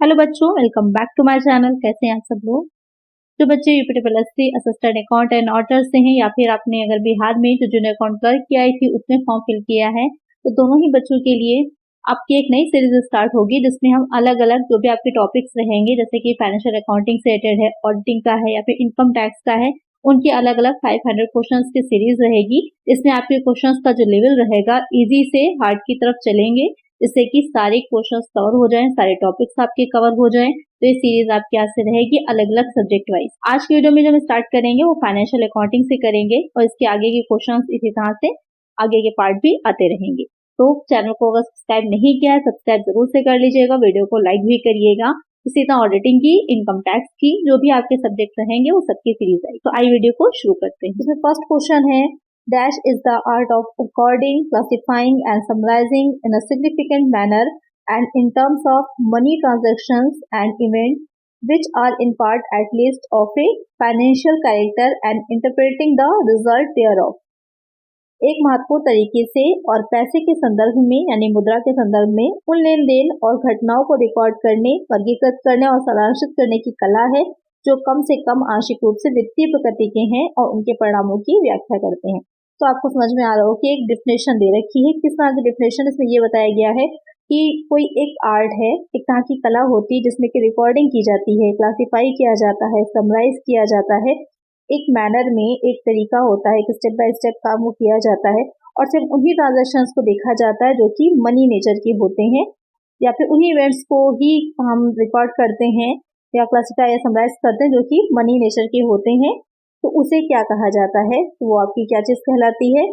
Hello बच्चों, welcome back to my channel. कैसे हैं आप सब लोग? जो बच्चे UP plus assistant account and auditor से हैं या फिर आपने अगर बिहार में जो जूनियर अकाउंट क्लर्क की आई थी उसमें फॉर्म फिल किया है, तो दोनों ही बच्चों के लिए आपकी एक नई सीरीज स्टार्ट होगी जिसमें हम अलग अलग जो भी आपके टॉपिक्स रहेंगे, जैसे कि फाइनेंशियल अकाउंटिंग से रिलेटेड है, ऑडिटिंग का है या फिर इनकम टैक्स का है, उनकी अलग अलग 500 क्वेश्चंस की सीरीज रहेगी। इसमें आपके क्वेश्चंस का जो लेवल रहेगा इजी से हार्ड की तरफ चलेंगे, जिससे कि सारे क्वेश्चंस कवर हो जाएं, सारे टॉपिक्स आपके कवर हो जाएं। तो ये सीरीज आपके यहाँ से रहेगी अलग अलग सब्जेक्ट वाइज। आज की वीडियो में जो हम स्टार्ट करेंगे वो फाइनेंशियल अकाउंटिंग से करेंगे और इसके आगे के क्वेश्चंस इसी तरह से आगे के पार्ट भी आते रहेंगे। तो चैनल को अगर सब्सक्राइब नहीं किया है सब्सक्राइब जरूर से कर लीजिएगा, वीडियो को लाइक भी करिएगा। इसी तरह ऑडिटिंग की, इनकम टैक्स की, जो भी आपके सब्जेक्ट रहेंगे वो सबकी सीरीज आएगी। तो आई वीडियो को शुरू करते हैं। इसमें फर्स्ट क्वेश्चन है, Dash is the art of recording, classifying and summarizing in a significant manner and in terms of money transactions and events which are in part at least of a financial character and interpreting the result thereof। एक महत्वपूर्ण तरीके से और पैसे के संदर्भ में यानी मुद्रा के संदर्भ में उन लेन देन और घटनाओं को रिकॉर्ड करने, वर्गीकृत करने और सारांशित करने की कला है जो कम से कम आंशिक रूप से वित्तीय प्रकृति के हैं और उनके परिणामों की व्याख्या करते हैं। तो आपको समझ में आ रहा हो कि एक डिफिनेशन दे रखी है। किस तरह की डिफिनेशन? इसमें ये बताया गया है कि कोई एक आर्ट है, एक तरह की कला होती है जिसमें कि रिकॉर्डिंग की जाती है, क्लासिफाई किया जाता है, समराइज किया जाता है, एक मैनर में, एक तरीका होता है, एक स्टेप बाय स्टेप काम वो किया जाता है और सिर्फ उन्हीं ट्रांजेक्शन्स को देखा जाता है जो कि मनी नेचर के होते हैं, या फिर उन्हीं इवेंट्स को ही हम रिकॉर्ड करते हैं या क्लासिफाई या समराइज करते हैं जो कि मनी नेचर के होते हैं। तो उसे क्या कहा जाता है? तो वो आपकी क्या चीज कहलाती है?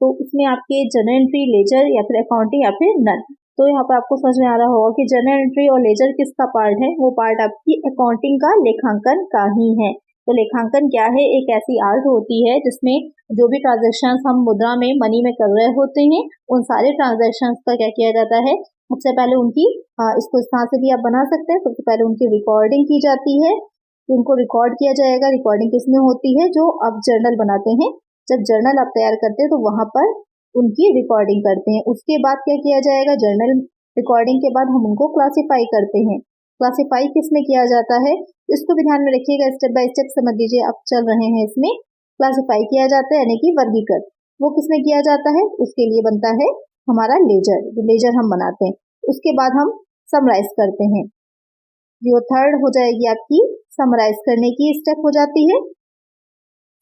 तो इसमें आपके जर्नल एंट्री, लेजर या फिर अकाउंटिंग या फिर नन। तो यहाँ पर आपको समझ में आ रहा होगा कि जर्नल एंट्री और लेजर किसका पार्ट है? वो पार्ट आपकी अकाउंटिंग का, लेखांकन का ही है। तो लेखांकन क्या है? एक ऐसी आर्ट होती है जिसमें जो भी ट्रांजेक्शन हम मुद्रा में, मनी में कर रहे होते हैं, उन सारे ट्रांजेक्शन का क्या किया जाता है? सबसे पहले उनकी इसको इस तरह से भी आप बना सकते हैं। सबसे पहले उनकी रिकॉर्डिंग की जाती है, उनको रिकॉर्ड किया जाएगा। रिकॉर्डिंग किसमें होती है? जो आप जर्नल बनाते हैं, जब जर्नल आप तैयार करते हैं तो वहां पर उनकी रिकॉर्डिंग करते हैं। उसके बाद क्या किया जाएगा? जर्नल रिकॉर्डिंग के बाद हम उनको क्लासिफाई करते हैं। क्लासिफाई किसमें किया जाता है? इसको भी ध्यान में रखिएगा, स्टेप बाय स्टेप समझ लीजिए। आप चल रहे हैं इसमें क्लासिफाई किया जाता है यानी कि वर्गीकृत। वो किसमें किया जाता है? उसके लिए बनता है हमारा लेजर, जो लेजर हम बनाते हैं। उसके बाद हम समराइज करते हैं। जो थर्ड हो जाएगी आपकी समराइज करने की स्टेप हो जाती है।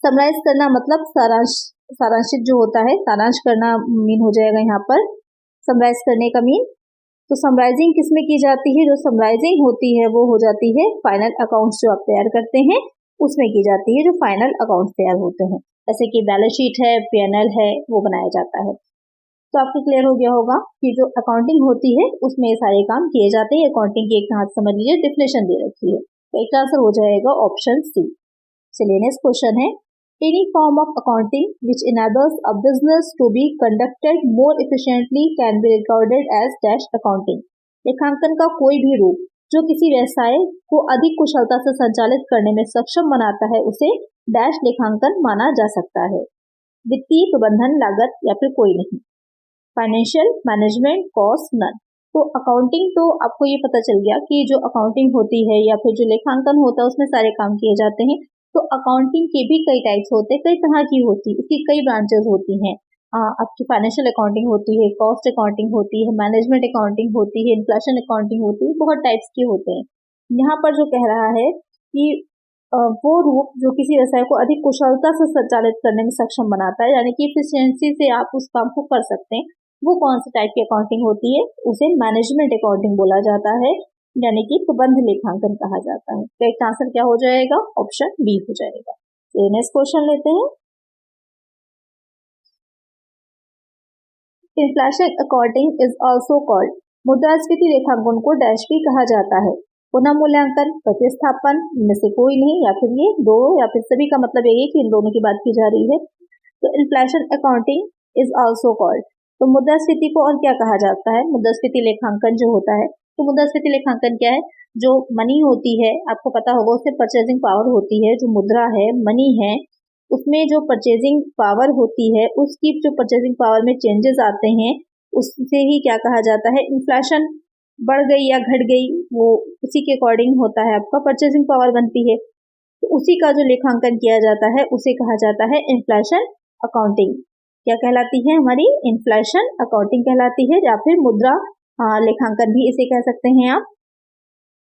समराइज करना मतलब सारांशित जो होता है, सारांश करना मीन हो जाएगा यहाँ पर समराइज करने का मीन। तो समराइजिंग किसमें की जाती है? जो समराइजिंग होती है वो हो जाती है फाइनल अकाउंट्स जो आप तैयार करते हैं उसमें की जाती है, जो फाइनल अकाउंट्स तैयार होते हैं, जैसे कि बैलेंस शीट है, पीएनएल है, वो बनाया जाता है। तो आपको क्लियर हो गया होगा कि जो अकाउंटिंग होती है उसमें ये सारे काम किए जाते हैं। अकाउंटिंग की एक तरह से समझ लीजिए डिफिनेशन दे रखी है। तो एक आंसर हो जाएगा ऑप्शन सी। चलिए नेक्स्ट क्वेश्चन है, any form of accounting which enables a business to be conducted more efficiently can be recorded as dash accounting. लेखांकन का कोई भी रूप जो किसी व्यवसाय को अधिक कुशलता से संचालित करने में सक्षम बनाता है उसे डैश लेखांकन माना जा सकता है। वित्तीय प्रबंधन, लागत या फिर कोई नहीं। Financial management, cost, none. तो अकाउंटिंग तो आपको ये पता चल गया कि जो अकाउंटिंग होती है या फिर जो लेखांकन होता है उसमें सारे काम किए जाते हैं। तो अकाउंटिंग के भी कई टाइप्स होते हैं, कई तरह की होती है, उसकी कई ब्रांचेस होती हैं। आपकी फाइनेंशियल अकाउंटिंग होती है, कॉस्ट अकाउंटिंग होती है, मैनेजमेंट अकाउंटिंग होती है, इन्फ्लेशन अकाउंटिंग होती है, बहुत टाइप्स के होते हैं। यहाँ पर जो कह रहा है कि वो रूप जो किसी व्यवसाय को अधिक कुशलता से संचालित करने में सक्षम बनाता है, यानी कि इफिशियंसी से आप उस काम को कर सकते हैं, वो कौन सी टाइप की अकाउंटिंग होती है? उसे मैनेजमेंट अकाउंटिंग बोला जाता है, यानी कि प्रबंध लेखांकन कहा जाता है। करेक्ट आंसर क्या हो जाएगा? ऑप्शन बी हो जाएगा। तो नेक्स्ट क्वेश्चन लेते हैं, inflation accounting is also called. मुद्रास्फीति लेखांकन को डैश भी कहा जाता है। पुनः मूल्यांकन, प्रतिस्थापन, इनमें से कोई नहीं, या फिर ये दो, या फिर सभी का मतलब यही है कि इन दोनों की बात की जा रही है। तो inflation accounting is also called. तो मुद्रास्फीति को और क्या कहा जाता है? मुद्रास्फीति लेखांकन जो होता है, तो मुद्रास्फीति लेखांकन क्या है? जो मनी होती है, आपको पता होगा उससे परचेजिंग पावर होती है, जो मुद्रा है, मनी है, उसमें जो परचेजिंग पावर होती है, उसकी जो परचेजिंग पावर में चेंजेस आते हैं उससे ही क्या कहा जाता है? इन्फ्लेशन बढ़ गई या घट गई, वो उसी के अकॉर्डिंग होता है, आपका परचेसिंग पावर बनती है। तो उसी का जो लेखांकन किया जाता है उसे कहा जाता है इन्फ्लेशन अकाउंटिंग। क्या कहलाती है हमारी? इन्फ्लेशन अकाउंटिंग कहलाती है, या फिर मुद्रा लेखांकन भी इसे कह सकते हैं आप।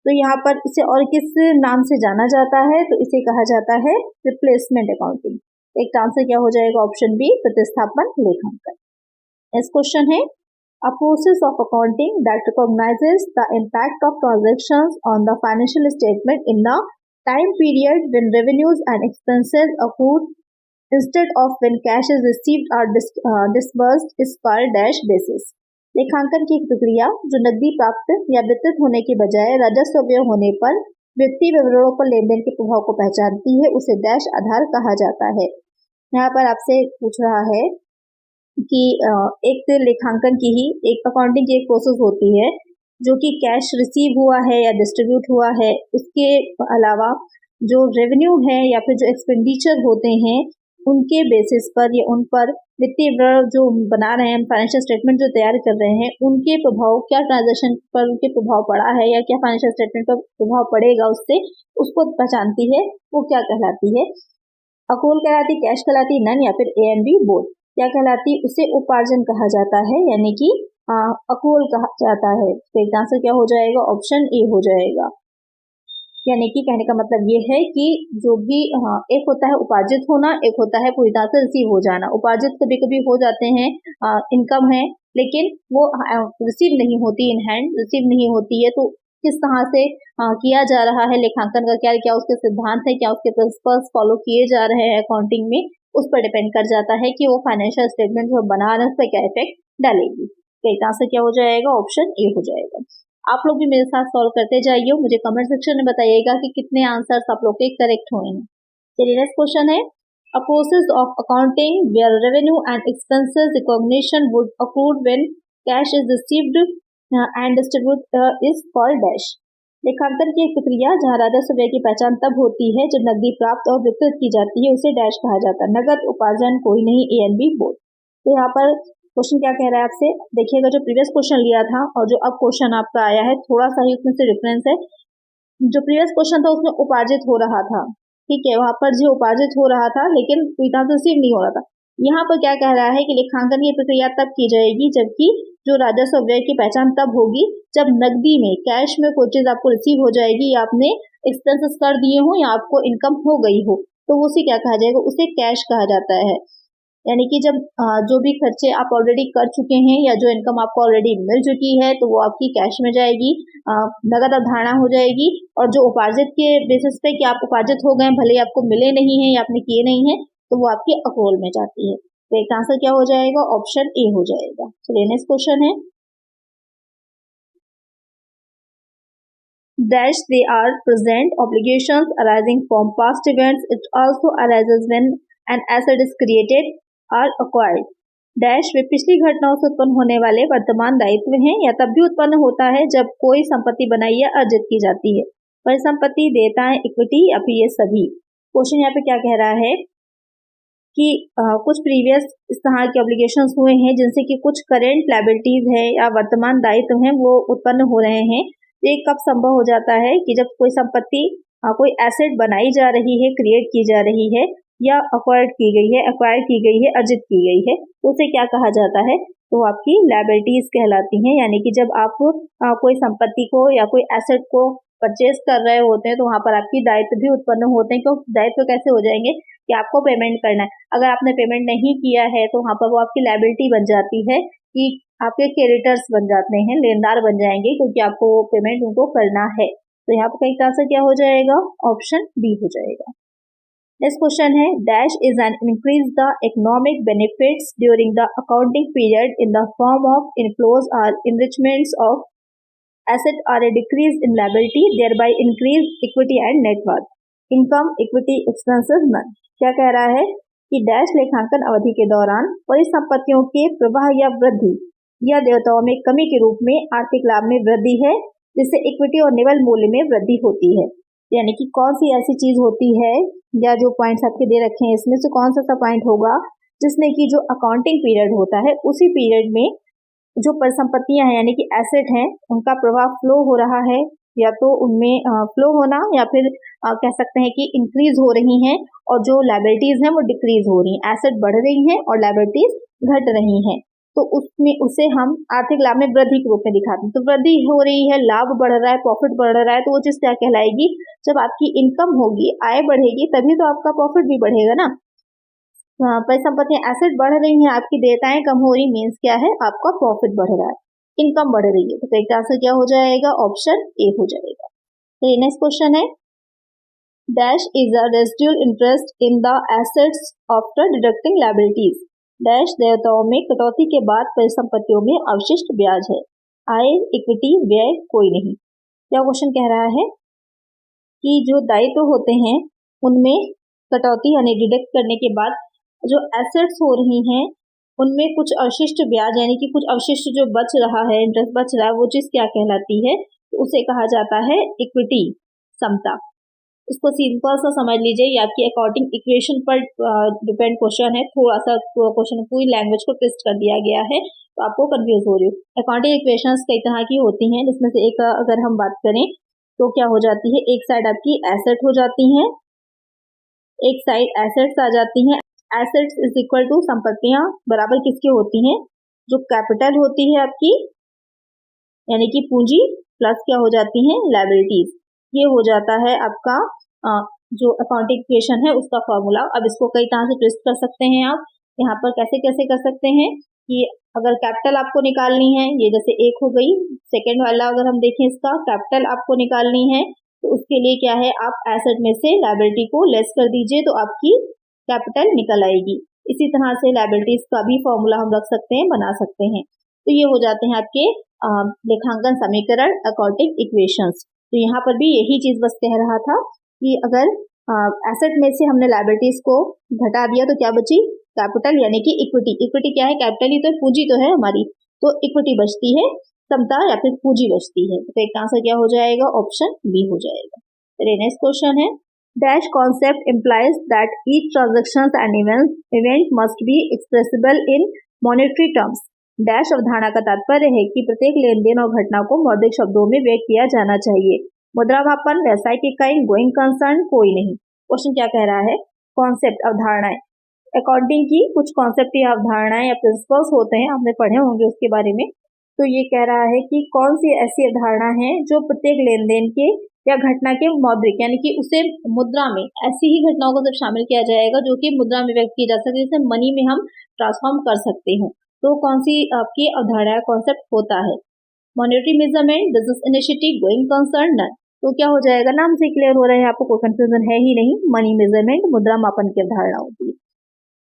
तो यहाँ पर इसे और किस नाम से जाना जाता है? तो इसे कहा जाता है रिप्लेसमेंट अकाउंटिंग। एक आंसर क्या हो जाएगा? ऑप्शन बी, प्रतिस्थापन लेखांकन। नेक्स्ट क्वेश्चन है, a process of accounting that recognizes the impact of transactions on the financial statement in the time period when revenues and expenses accrue instead of when cash is received or disbursed is called dash basis। लेखांकन की एक प्रक्रिया जो नकदी प्राप्त या वितरित होने के बजाय राजस्व व्यय होने पर वित्तीय विवरणों पर लेन देन के प्रभाव को पहचानती है, उसे डैश आधार कहा जाता है। यहाँ पर आपसे पूछ रहा है कि एक लेखांकन की ही एक अकाउंटिंग की एक प्रोसेस होती है जो कि कैश रिसीव हुआ है या डिस्ट्रीब्यूट हुआ है, उसके अलावा जो रेवेन्यू है या फिर जो एक्सपेंडिचर होते हैं उनके बेसिस पर या उन पर वित्तीय विवरण जो बना रहे हैं, फाइनेंशियल स्टेटमेंट जो तैयार कर रहे हैं, उनके प्रभाव क्या ट्रांजैक्शन पर उनके प्रभाव पड़ा है या क्या फाइनेंशियल स्टेटमेंट पर प्रभाव पड़ेगा उससे, उसको पहचानती है। वो क्या कहलाती है? अकरूल कहलाती, कैश कहलाती, नन या फिर ए एंड बी बोथ। क्या कहलाती? उसे उपार्जन कहा जाता है, यानी कि अकरूल कहा जाता है। तो एक आंसर क्या हो जाएगा? ऑप्शन ए हो जाएगा। यानी कि कहने का मतलब ये है कि जो भी एक होता है उपार्जित होना, एक होता है पूरी तरह से रिसीव हो जाना। उपार्जित कभी कभी हो जाते हैं, इनकम है, लेकिन वो रिसीव नहीं होती, इन हैंड रिसीव नहीं होती है। तो किस तरह से किया जा रहा है लेखांकन का, क्या क्या उसके सिद्धांत है, क्या उसके प्रिंसिपल्स फॉलो किए जा रहे हैं अकाउंटिंग में, उस पर डिपेंड कर जाता है कि वो फाइनेंशियल स्टेटमेंट जो बना रहे हैं उस पर क्या इफेक्ट डालेगी। तो एक आंसर क्या हो जाएगा? ऑप्शन ए हो जाएगा। आप लोग भी मेरे साथ सॉल्व करते जाइए, मुझे कमेंट सेक्शन में बताइएगा कि कितने आंसर्स आप लोग के करेक्ट हुए हैं। चलिए नेक्स्ट क्वेश्चन है, a process of accounting where revenue and expenses recognition would accrued when cash is received and distribute is called dash. लेखांकन की एक प्रक्रिया जहां राजस्व व्यय की पहचान तब होती है जब नकदी प्राप्त और वितरित की जाती है, उसे डैश कहा जाता है। नगद, उपार्जन, कोई नहीं, ए एंड बी बोथ। तो यहाँ पर क्वेश्चन क्या कह रहा है आपसे? देखिएगा, जो प्रीवियस क्वेश्चन लिया था और जो अब क्वेश्चन आपका आया है थोड़ा सा ही उसमें से डिफरेंस है। जो प्रीवियस क्वेश्चन था उसमें उपार्जित हो रहा था, ठीक है, वहां पर जो उपार्जित हो रहा था लेकिन रिसीव नहीं हो रहा था। यहाँ पर क्या कह रहा है कि लेखांकन की प्रक्रिया तब की जाएगी जबकि जो राजस्व व्यय की पहचान तब होगी जब नकदी में, कैश में कोई चीज आपको रिसीव हो जाएगी, या आपने एक्सपेंसेस कर दिए हो या आपको इनकम हो गई हो, तो उसे क्या कहा जाएगा? उसे कैश कहा जाता है। यानी कि जब जो भी खर्चे आप ऑलरेडी कर चुके हैं या जो इनकम आपको ऑलरेडी मिल चुकी है तो वो आपकी कैश में जाएगी, नगद अवधारणा हो जाएगी। और जो उपार्जित के बेसिस पे कि आप उपार्जित हो गए, भले आपको मिले नहीं है या आपने किए नहीं है, तो वो आपकी अक्रूवल में जाती है। तो एक आंसर क्या हो जाएगा? ऑप्शन ए हो जाएगा। चलिए नेक्स्ट क्वेश्चन है, dash they are present obligations arising from past events. It also arises when an asset is created or acquired. Dash वे पिछली घटनाओं से उत्पन्न होने वाले वर्तमान दायित्व हैं या तब भी उत्पन्न होता है जब कोई संपत्ति बनाई या अर्जित की जाती है। परिसंपत्ति, देयताएं, इक्विटी या फिर ये सभी। क्वेश्चन यहाँ पे क्या कह रहा है कि कुछ प्रीवियस इस तरह के ऑब्लिगेशंस हुए हैं जिनसे कि कुछ करेंट लायबिलिटीज है या वर्तमान दायित्व हैं वो उत्पन्न हो रहे हैं। ये कब संभव हो जाता है? कि जब कोई संपत्ति, कोई एसेट बनाई जा रही है, क्रिएट की जा रही है या एक्वायर की गई है, अर्जित की गई है, तो उसे क्या कहा जाता है? तो आपकी लायबिलिटीज कहलाती हैं। यानी कि जब आप कोई संपत्ति को या कोई एसेट को परचेज कर रहे होते हैं तो वहां पर आपकी दायित्व भी उत्पन्न होते हैं। क्यों दायित्व कैसे हो जाएंगे? कि आपको पेमेंट करना है, अगर आपने पेमेंट नहीं किया है तो वहां पर वो आपकी लायबिलिटी बन जाती है, कि आपके क्रेडिटर्स बन जाते हैं, लेनदार बन जाएंगे, क्योंकि आपको वो पेमेंट उनको करना है। तो यहाँ पर कई आंसर क्या हो जाएगा? ऑप्शन बी हो जाएगा। नेक्स्ट क्वेश्चन है, dash is an increase the economic benefits during the accounting period in the form of inflows और इनरिचमेंट्स ऑफ एसेट और a decrease in liability thereby increase equity and net worth. Income, equity, expenses, none. क्या कह रहा है कि dash लेखांकन अवधि के दौरान परिसंपत्तियों के प्रवाह या वृद्धि या देयताओं में कमी के रूप में आर्थिक लाभ में वृद्धि है, जिससे इक्विटी और निवल मूल्य में वृद्धि होती है। यानी कि कौन सी ऐसी चीज होती है, या जो पॉइंट्स आपके दे रखे हैं इसमें से कौन सा पॉइंट होगा जिसमें कि जो अकाउंटिंग पीरियड होता है उसी पीरियड में जो परिसंपत्तियां हैं यानी कि एसेट हैं उनका प्रवाह फ्लो हो रहा है, या तो उनमें फ्लो होना या फिर कह सकते हैं कि इंक्रीज हो रही हैं, और जो लायबिलिटीज हैं वो डिक्रीज हो रही हैं। एसेट बढ़ रही हैं और लायबिलिटीज घट रही हैं, तो उसमें उसे हम आर्थिक लाभ में वृद्धि के रूप में दिखाते हैं। तो वृद्धि हो रही है, लाभ बढ़ रहा है, प्रॉफिट बढ़ रहा है, तो वो चीज क्या कहलाएगी? जब आपकी इनकम होगी, आय बढ़ेगी, तभी तो आपका प्रॉफिट भी बढ़ेगा ना। परिसंपत्तियां एसेट बढ़ रही हैं, आपकी देयताएं कम हो रही, मीन्स क्या है? आपका प्रॉफिट बढ़ रहा है, इनकम बढ़ रही है। तो करेक्ट आंसर क्या हो जाएगा? ऑप्शन ए हो जाएगा। तो ये नेक्स्ट क्वेश्चन है, dash is a residual interest in the assets after deducting liabilities. Dash देयताओं में कटौती के बाद परिसंपत्तियों में अवशिष्ट ब्याज है। आय, इक्विटी, व्यय, कोई नहीं। क्या क्वेश्चन कह रहा है कि जो दायित्व होते हैं उनमें कटौती यानी डिडक्ट करने के बाद जो एसेट्स हो रही हैं उनमें कुछ अवशिष्ट ब्याज यानी कि कुछ अवशिष्ट जो बच रहा है, इंटरेस्ट बच रहा है, वो चीज क्या कहलाती है? तो उसे कहा जाता है इक्विटी समता। इसको सिंपल सा समझ लीजिए, ये आपकी अकाउंटिंग इक्वेशन पर डिपेंड क्वेश्चन है। थोड़ा सा क्वेश्चन पूरी लैंग्वेज को ट्विस्ट कर दिया गया है, तो आपको कंफ्यूज हो रही हो। अकाउंटिंग इक्वेशंस कई तरह की होती हैं, जिसमें से एक अगर हम बात करें तो क्या हो जाती है, एक साइड आपकी एसेट हो जाती है, एक साइड एसेट्स आ जाती हैं। एसेट्स इज इक्वल टू संपत्तियां बराबर किसकी होती हैं? जो कैपिटल होती है आपकी यानी कि पूंजी, प्लस क्या हो जाती हैं? लायबिलिटीज। ये हो जाता है आपका जो अकाउंटिंग इक्वेशन है उसका फॉर्मूला। अब इसको कई तरह से ट्विस्ट कर सकते हैं आप। यहाँ पर कैसे कैसे कर सकते हैं कि अगर कैपिटल आपको निकालनी है, ये जैसे एक हो गई, सेकेंड वाला अगर हम देखें इसका कैपिटल आपको निकालनी है तो उसके लिए क्या है, आप एसेट में से लायबिलिटी को लेस कर दीजिए तो आपकी कैपिटल निकल आएगी। इसी तरह से लायबिलिटीज का भी फॉर्मूला हम रख सकते हैं, बना सकते हैं। तो ये हो जाते हैं आपके लेखांकन समीकरण, अकाउंटिंग इक्वेशंस। तो यहाँ पर भी यही चीज बस कह रहा था कि अगर एसेट में से हमने लायबिलिटीज को घटा दिया तो क्या बची? कैपिटल यानी कि इक्विटी। इक्विटी क्या है? कैपिटल ही तो, पूंजी तो है हमारी, तो इक्विटी बचती है, समता या फिर पूंजी बचती है। तो एक आंसर क्या हो जाएगा? ऑप्शन बी हो जाएगा। चलिए नेक्स्ट क्वेश्चन है, Dash concept implies that each transactions and event must be expressible in monetary terms. Dash अवधारणा का तात्पर्य है कि प्रत्येक लेन देन और घटना को मौद्रिक शब्दों में व्यक्त किया जाना चाहिए। मुद्रा मापन, व्यावसायिक इकाई, गोइंग कंसर्न, कोई नहीं। क्वेश्चन क्या कह रहा है? कॉन्सेप्ट, अवधारणाएं। अकाउंटिंग की कुछ कॉन्सेप्ट या अवधारणाएं या प्रिंसिपल्स होते हैं, आपने पढ़े होंगे उसके बारे में। तो ये कह रहा है कि कौन सी ऐसी अवधारणा है जो प्रत्येक लेन देन के या घटना के मौद्रिक यानी कि उसे मुद्रा में, ऐसी ही घटनाओं को जब शामिल किया जाएगा जो कि मुद्रा में व्यक्त की जा सकती है, जैसे मनी में हम ट्रांसफॉर्म कर सकते हैं। तो कौन सी आपकी अवधारणा कॉन्सेप्ट होता है? Monetary measurement, business initiative, going concern, none. तो क्या हो जाएगा? नाम से क्लियर हो रहा है, आपको कोई कंफ्यूजन है ही नहीं। मनी मेजरमेंट मुद्रा मापन की अवधारणा होती है।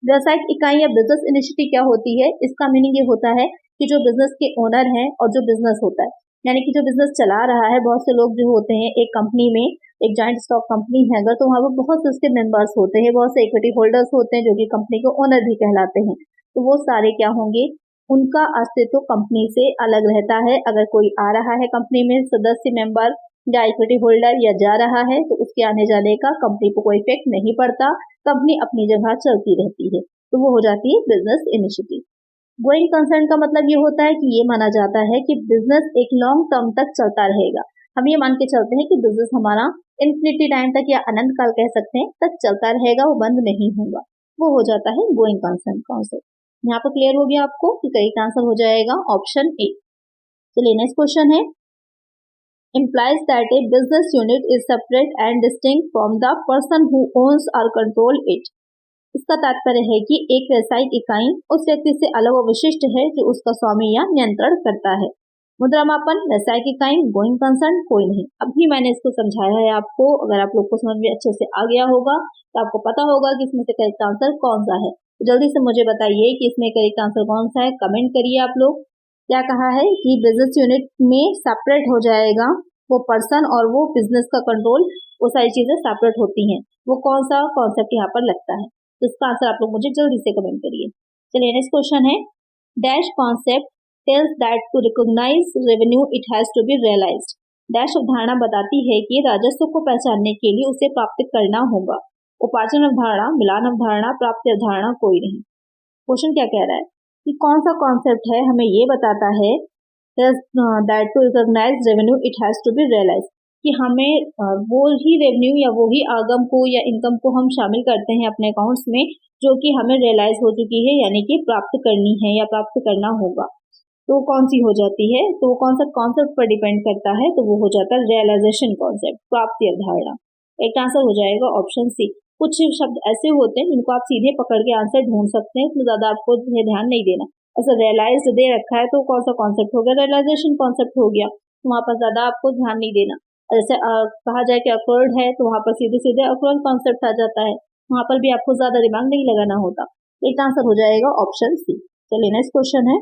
व्यावसायिक इकाई या बिजनेस इनिशिएटिव क्या होती है? इसका मीनिंग ये होता है कि जो बिजनेस के ओनर हैं और जो बिजनेस होता है, यानी कि जो बिजनेस चला रहा है, बहुत से लोग जो होते हैं एक कंपनी में, एक जॉइंट स्टॉक कंपनी है अगर, तो वहाँ पर बहुत से उसके मेंबर्स होते हैं, बहुत से इक्विटी होल्डर्स होते हैं जो कि कंपनी के ओनर भी कहलाते हैं। तो वो सारे क्या होंगे? उनका अस्तित्व कंपनी से अलग रहता है। अगर कोई आ रहा है कंपनी में सदस्य मेंबर या इक्विटी होल्डर या जा रहा है तो उसके आने जाने का कंपनी को कोई इफेक्ट नहीं पड़ता, कंपनी अपनी जगह चलती रहती है। तो वो हो जाती है बिजनेस इनिशिएटिव। गोइंग कंसर्न का मतलब ये होता है कि ये माना जाता है कि बिजनेस एक लॉन्ग टर्म तक चलता रहेगा। हम ये मान के चलते हैं कि बिजनेस हमारा इन्फिनिटी टाइम तक या अनंत काल कह सकते हैं तक चलता रहेगा, वो बंद नहीं होगा। वो हो जाता है गोइंग कंसर्न कॉन्सेप्ट। यहाँ पर क्लियर हो गया आपको कि करेक्ट आंसर हो जाएगा ऑप्शन ए। चलिए नेक्स्ट क्वेश्चन है, implies that a business unit is separate and distinct from the person who owns or control it. इसका तात्पर्य है कि एक व्यावसायिक इकाई उस व्यक्ति से अलग और विशिष्ट है जो उसका स्वामी या नियंत्रण करता है। मुद्रा मापन, व्यावसायिक इकाई, गोइंग कंसर्न, कोई नहीं। अभी मैंने इसको समझाया है आपको, अगर आप लोग को समझ में अच्छे से आ गया होगा तो आपको पता होगा कि इसमें से करेक्ट आंसर कौन सा है। तो जल्दी से मुझे बताइए कि इसमें करेक्ट आंसर कौन सा है, कमेंट करिए आप लोग। क्या कहा है कि बिजनेस यूनिट में सेपरेट हो जाएगा वो पर्सन और वो बिजनेस का कंट्रोल, वो सारी चीजें सेपरेट होती हैं। वो कौन सा कॉन्सेप्ट यहाँ पर लगता है? तो इसका आंसर आप लोग मुझे जल्दी से कमेंट करिए। चलिए नेक्स्ट क्वेश्चन है, dash concept tells that to recognise revenue it has to be realised. Dash अवधारणा बताती है कि राजस्व को पहचानने के लिए उसे प्राप्त करना होगा। उपार्जन अवधारणा, मिलान अवधारणा, प्राप्ति अवधारणा, कोई नहीं। क्वेश्चन क्या कह रहा है कि कौन सा कॉन्सेप्ट है हमें ये बताता है that to recognise revenue it has to be realise, कि हमें वो ही रेवेन्यू या वो ही आगम को या इनकम को हम शामिल करते हैं अपने अकाउंट्स में जो कि हमें रियलाइज हो चुकी है, यानी कि प्राप्त करनी है या प्राप्त करना होगा। तो कौन सी हो जाती है, तो कौन सा कॉन्सेप्ट पर डिपेंड करता है, तो वो हो जाता है रियलाइजेशन कॉन्सेप्ट, प्राप्ति अवधारणा। एक आंसर हो जाएगा ऑप्शन सी। कुछ शब्द ऐसे होते हैं जिनको आप सीधे पकड़ के आंसर ढूंढ सकते हैं, इसमें ज्यादा आपको ध्यान नहीं देना। ऐसा रियलाइज दे रखा है तो कौन सा कॉन्सेप्ट हो गया, रियलाइजेशन कॉन्सेप्ट हो गया, तो वहां पर ज्यादा आपको ध्यान नहीं देना। जैसे कहा जाए कि अकर्ड है तो वहां पर सीधे सीधे अकर्ड कॉन्सेप्ट आ जाता है, वहां पर भी आपको ज्यादा दिमाग नहीं लगाना होता। एक आंसर हो जाएगा ऑप्शन सी। चलिए नेक्स्ट क्वेश्चन है,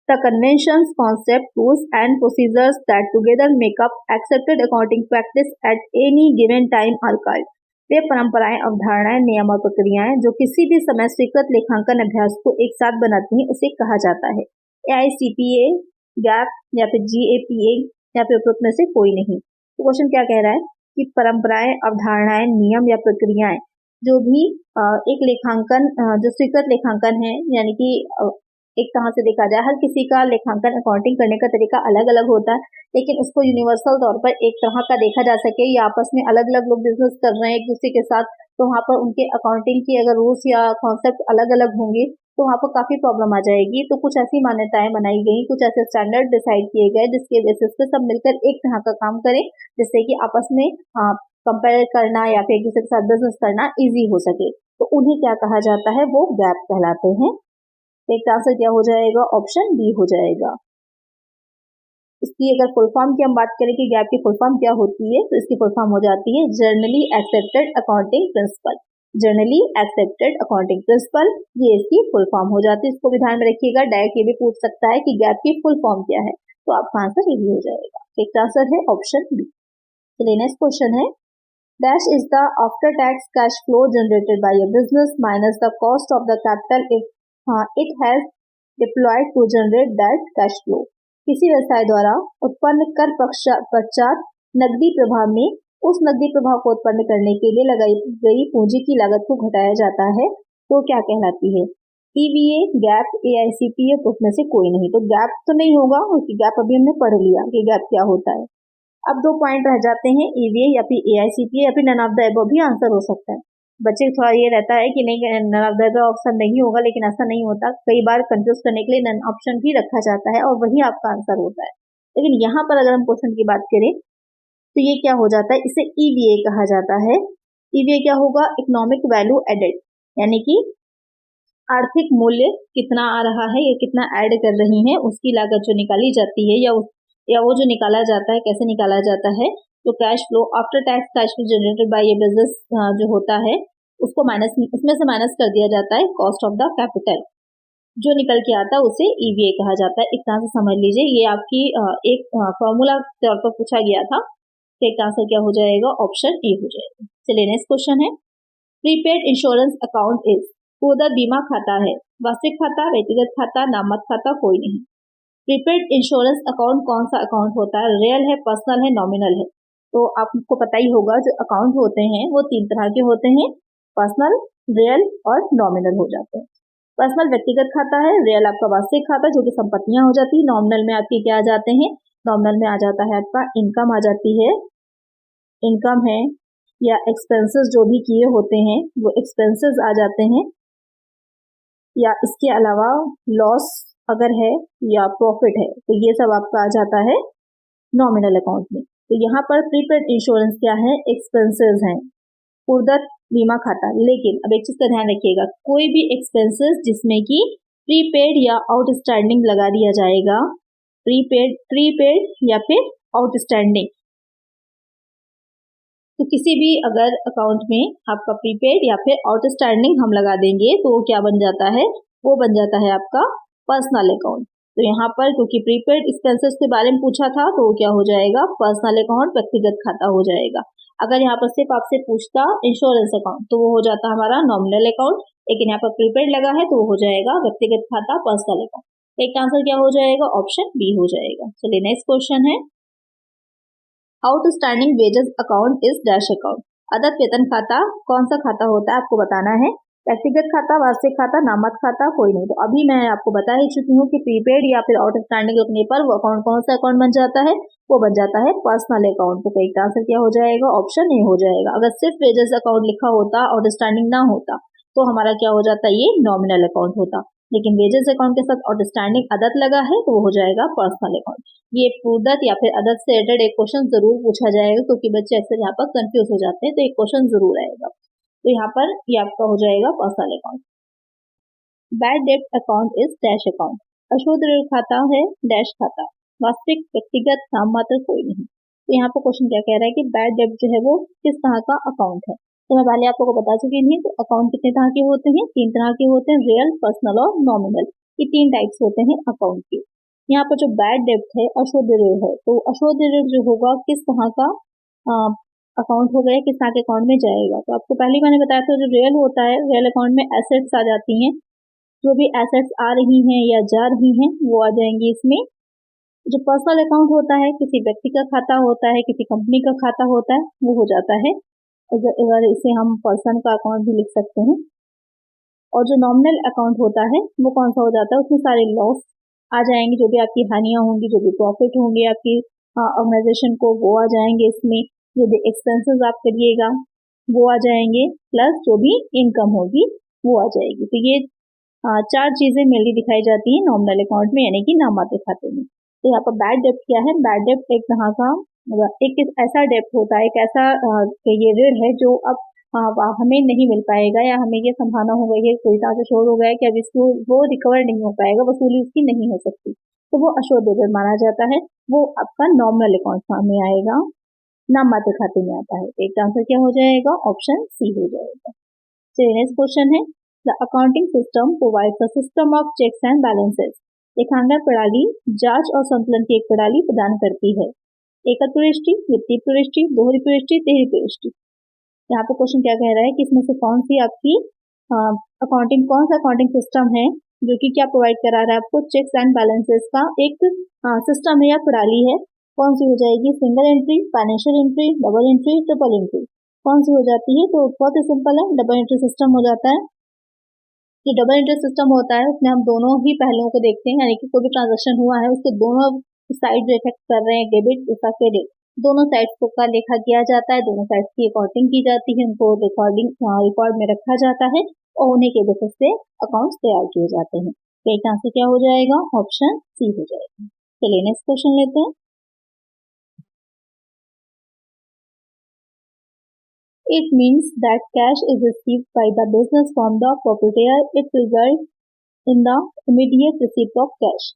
the conventions, concept, rules and procedures that together make up accepted accounting practice at any given time are called। वे परंपराएं, अवधारणाएं, नियम और प्रक्रियाएं जो किसी भी समय स्वीकृत लेखांकन अभ्यास को एक साथ बनाती हैं उसे कहा जाता है। AICPA, गैप या फिर GAPA या फिर उपरोक्त में से कोई नहीं। तो क्वेश्चन क्या कह रहा है कि परंपराएं, अवधारणाएं, नियम या प्रक्रियाएं जो भी एक लेखांकन जो स्वीकृत लेखांकन है, यानी कि एक तरह से देखा जाए हर किसी का लेखांकन अकाउंटिंग करने का तरीका अलग अलग होता है, लेकिन उसको यूनिवर्सल तौर पर एक तरह का देखा जा सके, या आपस में अलग अलग लोग बिजनेस कर रहे हैं एक दूसरे के साथ, तो वहाँ पर उनके अकाउंटिंग की अगर रूल्स या कॉन्सेप्ट अलग अलग होंगे तो वहाँ पर काफी प्रॉब्लम आ जाएगी। तो कुछ ऐसी मान्यताएं बनाई गई, कुछ ऐसे स्टैंडर्ड डिसाइड किए गए जिसके बेसिस पे सब मिलकर एक तरह का काम करें, जिससे कि आपस में कंपेयर करना या फिर एक दूसरे के साथ बिजनेस करना इजी हो सके। तो उन्हें क्या कहा जाता है, वो गैप कहलाते हैं। एक आंसर क्या हो जाएगा, ऑप्शन बी हो जाएगा। इसकी अगर फुल फॉर्म की हम बात करें कि गैप की फुल फॉर्म क्या होती है, तो इसकी फुल फॉर्म हो जाती है generally accepted accounting principle. Generally accepted accounting principle, ये इसकी फुल फॉर्म हो जाती है। इसको भी ध्यान में रखिएगा, डायरेक्ट ये भी पूछ सकता है कि गैप की फुल फॉर्म क्या है, तो आपका आंसर ये भी हो जाएगा। एक आंसर है ऑप्शन बी। चलिए नेक्स्ट क्वेश्चन है, dash is the after tax cash flow generated by a business minus the cost of the capital if it has deployed to generate that cash flow। किसी व्यवसाय द्वारा उत्पन्न कर पश्चात नकदी प्रवाह में उस नकदी प्रवाह को उत्पन्न करने के लिए लगाई गई पूंजी की लागत को घटाया जाता है, तो क्या कहलाती है, EVA, गैप, AICPA, उसमें से कोई नहीं। तो गैप तो नहीं होगा, क्योंकि गैप अभी हमने पढ़ लिया कि गैप क्या होता है। अब दो पॉइंट रह जाते हैं, EVA या फिर AICPA या फिर नन ऑफ द अबव भी आंसर हो सकता है। बच्चे थोड़ा ये रहता है कि नहीं none of the above option नहीं होगा, लेकिन ऐसा नहीं होता। कई बार कंफ्यूज करने के लिए नन ऑप्शन भी रखा जाता है और वही आपका आंसर होता है। लेकिन यहाँ पर अगर हम क्वेश्चन की बात करें तो ये क्या हो जाता है, इसे EVA कहा जाता है। EVA क्या होगा, इकोनॉमिक वैल्यू एडेड, यानी कि आर्थिक मूल्य कितना आ रहा है या कितना ऐड कर रही है उसकी लागत जो निकाली जाती है, या वो जो निकाला जाता है कैसे निकाला जाता है। तो cash flow, after tax cash flow generated by ये बिजनेस जो होता है उसको उसमें से माइनस कर दिया जाता है कॉस्ट ऑफ द कैपिटल, जो निकल के आता है उसे EVA कहा जाता है। एक तरह से समझ लीजिए, ये आपकी एक फॉर्मूला तौर पर पूछा गया था। तो एक आंसर क्या हो जाएगा, ऑप्शन ए हो जाएगा। चलिए नेक्स्ट क्वेश्चन है, प्रीपेड इंश्योरेंस अकाउंट इज, उधर बीमा खाता है, वार्षिक खाता, व्यक्तिगत खाता, नामत खाता, कोई नहीं। प्रीपेड इंश्योरेंस अकाउंट कौन सा अकाउंट होता है, रियल है, पर्सनल है, नॉमिनल है। तो आपको पता ही होगा जो अकाउंट होते हैं वो तीन तरह के होते हैं, पर्सनल, रियल और नॉमिनल हो जाते हैं। पर्सनल व्यक्तिगत खाता है, रियल आपका वार्षिक खाता जो कि संपत्तियां हो जाती है, नॉमिनल में आपके क्या आ जाते हैं, नॉमिनल में आ जाता है आपका इनकम आ जाती है, इनकम है या एक्सपेंसेस जो भी किए होते हैं वो एक्सपेंसेस आ जाते हैं, या इसके अलावा लॉस अगर है या प्रॉफिट है तो ये सब आपका आ जाता है नॉमिनल अकाउंट में। तो यहाँ पर प्रीपेड इंश्योरेंस क्या है, एक्सपेंसेस हैं, पूर्वदत्त बीमा खाता। लेकिन अब एक चीज का ध्यान रखिएगा, कोई भी एक्सपेंसेस जिसमें कि प्रीपेड या आउटस्टैंडिंग लगा दिया जाएगा, प्रीपेड या फिर आउटस्टैंडिंग, तो किसी भी अगर अकाउंट में आपका प्रीपेड या फिर आउटस्टैंडिंग हम लगा देंगे तो वो क्या बन जाता है, वो बन जाता है आपका पर्सनल अकाउंट। तो यहाँ पर क्योंकि प्रीपेड एक्सपेंसेस के बारे में पूछा था तो वो क्या हो जाएगा, पर्सनल अकाउंट, व्यक्तिगत खाता हो जाएगा। अगर यहाँ पर सिर्फ आपसे पूछता इंश्योरेंस अकाउंट तो वो हो जाता हमारा नॉमिनल अकाउंट, लेकिन यहाँ पर प्रीपेड लगा है तो वो हो जाएगा व्यक्तिगत खाता, पर्सनल अकाउंट। एक आंसर क्या हो जाएगा, ऑप्शन बी हो जाएगा। चलिए नेक्स्ट क्वेश्चन है, outstanding wages account is dash account. अदत्त वेतन खाता कौन सा खाता होता है आपको बताना है। व्यक्तिगत खाता, वार्षिक खाता, नाममात्र खाता कोई नहीं। तो अभी मैं आपको बता ही चुकी हूँ कि प्रीपेड या फिर आउटस्टैंडिंग रखने पर वो अकाउंट कौन सा अकाउंट बन जाता है, वो बन जाता है पर्सनल अकाउंट। तो करेक्ट आंसर क्या हो जाएगा, ऑप्शन ए हो जाएगा। अगर सिर्फ वेजेस अकाउंट लिखा होता, आउटस्टैंडिंग ना होता, तो हमारा क्या हो जाता, ये नॉमिनल अकाउंट होता। लेकिन वेजेस अकाउंट के साथ आउटस्टैंडिंग अदद लगा है तो वो हो जाएगा पर्सनल अकाउंट। ये पूर्दत या फिर अदद से रिलेटेड एक क्वेश्चन जरूर पूछा जाएगा, क्योंकि बच्चे अक्सर यहाँ पर कंफ्यूज हो जाते हैं, तो एक क्वेश्चन जरूर आएगा। तो यहाँ पर ये आपका हो जाएगा personal account. Bad debt account is dash account. अशुद्ध ऋण खाता है डैश खाता, वास्तविक, व्यक्तिगत, नाममात्र कोई नहीं। तो यहाँ पर क्वेश्चन क्या कह रहा है कि बैड डेट जो है वो किस तरह का अकाउंट है। तो मैं पहले आप लोगों को बता चुकी थी, तो अकाउंट कितने तरह के होते हैं, 3 तरह के होते हैं, रियल, पर्सनल और नॉमिनल। ये 3 टाइप्स होते हैं अकाउंट के। यहाँ पर जो बैड डेट है, अशुद्ध ऋण है, तो अशुद्ध ऋण जो होगा किस तरह का अकाउंट हो गया, किस तरह के अकाउंट में जाएगा। तो आपको पहले मैंने बताया था, जो रियल होता है, रियल अकाउंट में एसेट्स आ जाती हैं, जो भी एसेट्स आ रही हैं या जा रही हैं वो आ जाएंगी इसमें। जो पर्सनल अकाउंट होता है, किसी व्यक्ति का खाता होता है, किसी कंपनी का खाता होता है, वो हो जाता है, अगर इसे हम पर्सन का अकाउंट भी लिख सकते हैं। और जो नॉमिनल अकाउंट होता है वो कौन सा हो जाता है, उसमें सारे लॉस आ जाएंगे, जो भी आपकी हानियां होंगी, जो भी प्रॉफिट होंगे आपकी ऑर्गेनाइजेशन को, वो आ जाएंगे इसमें। जो भी एक्सपेंसेस आप करिएगा वो आ जाएंगे, प्लस जो भी इनकम होगी वो आ जाएगी। तो ये 4 चीजें मेनली दिखाई जाती हैं नॉमिनल अकाउंट में, यानी कि नाममात्र खाते में। तो यहाँ पर बैड डेब्ट क्या है, बैड डेब्ट एक तरह का एक ऐसा डेब्ट होता है, एक ऐसा ये ऋण है जो अब हमें नहीं मिल पाएगा, या हमें ये संभावना हो गई है, कोई तरह से शोर हो गया है कि अब इसको वो रिकवर नहीं हो पाएगा, वसूली उसकी नहीं हो सकती, तो वो अशुद्ध ऋण माना जाता है। वो आपका नॉमिनल अकाउंट में आएगा, नाममात्र खाते में आता है। एक आंसर क्या हो जाएगा, ऑप्शन सी हो जाएगा। चलिए नेक्स्ट क्वेश्चन है, the accounting system provides a system of checks and balances. लेखांकन प्रणाली जांच और संतुलन की एक प्रणाली प्रदान करती है। एकल प्रविष्टि, द्वितीय प्रविष्टि, दोहरी प्रविष्टि, तिहरी प्रविष्टि। यहाँ पे क्वेश्चन क्या कह रहा है कि इसमें से कौन सी आपकी कौन सा अकाउंटिंग सिस्टम है जो कि क्या प्रोवाइड करा रहा है आपको, चेक्स एंड बैलेंसेस का एक सिस्टम है या प्रणाली है। कौन सी हो जाएगी, single entry, financial entry, double entry, triple entry, कौन सी हो जाती है। तो बहुत ही सिंपल है, डबल एंट्री सिस्टम हो जाता है। जो डबल एंट्री सिस्टम होता है उसमें हम दोनों ही पहलुओं को देखते हैं, यानी कि कोई भी ट्रांजेक्शन हुआ है उसके दोनों साइड जो इफेक्ट कर रहे हैं, डेबिट तथा क्रेडिट, दोनों साइड्स को का लेखा किया जाता है, दोनों साइड्स की अकाउंटिंग की जाती है, उनको रिकॉर्ड में रखा जाता है और उन्हीं के बेसिस से अकाउंट्स तैयार किए जाते हैं। तो एक आंसर क्या हो जाएगा, ऑप्शन सी हो जाएगा। चलिए नेक्स्ट क्वेश्चन लेते हैं। It means that cash is received by the business from the proprietor. It results in the immediate receipt of cash.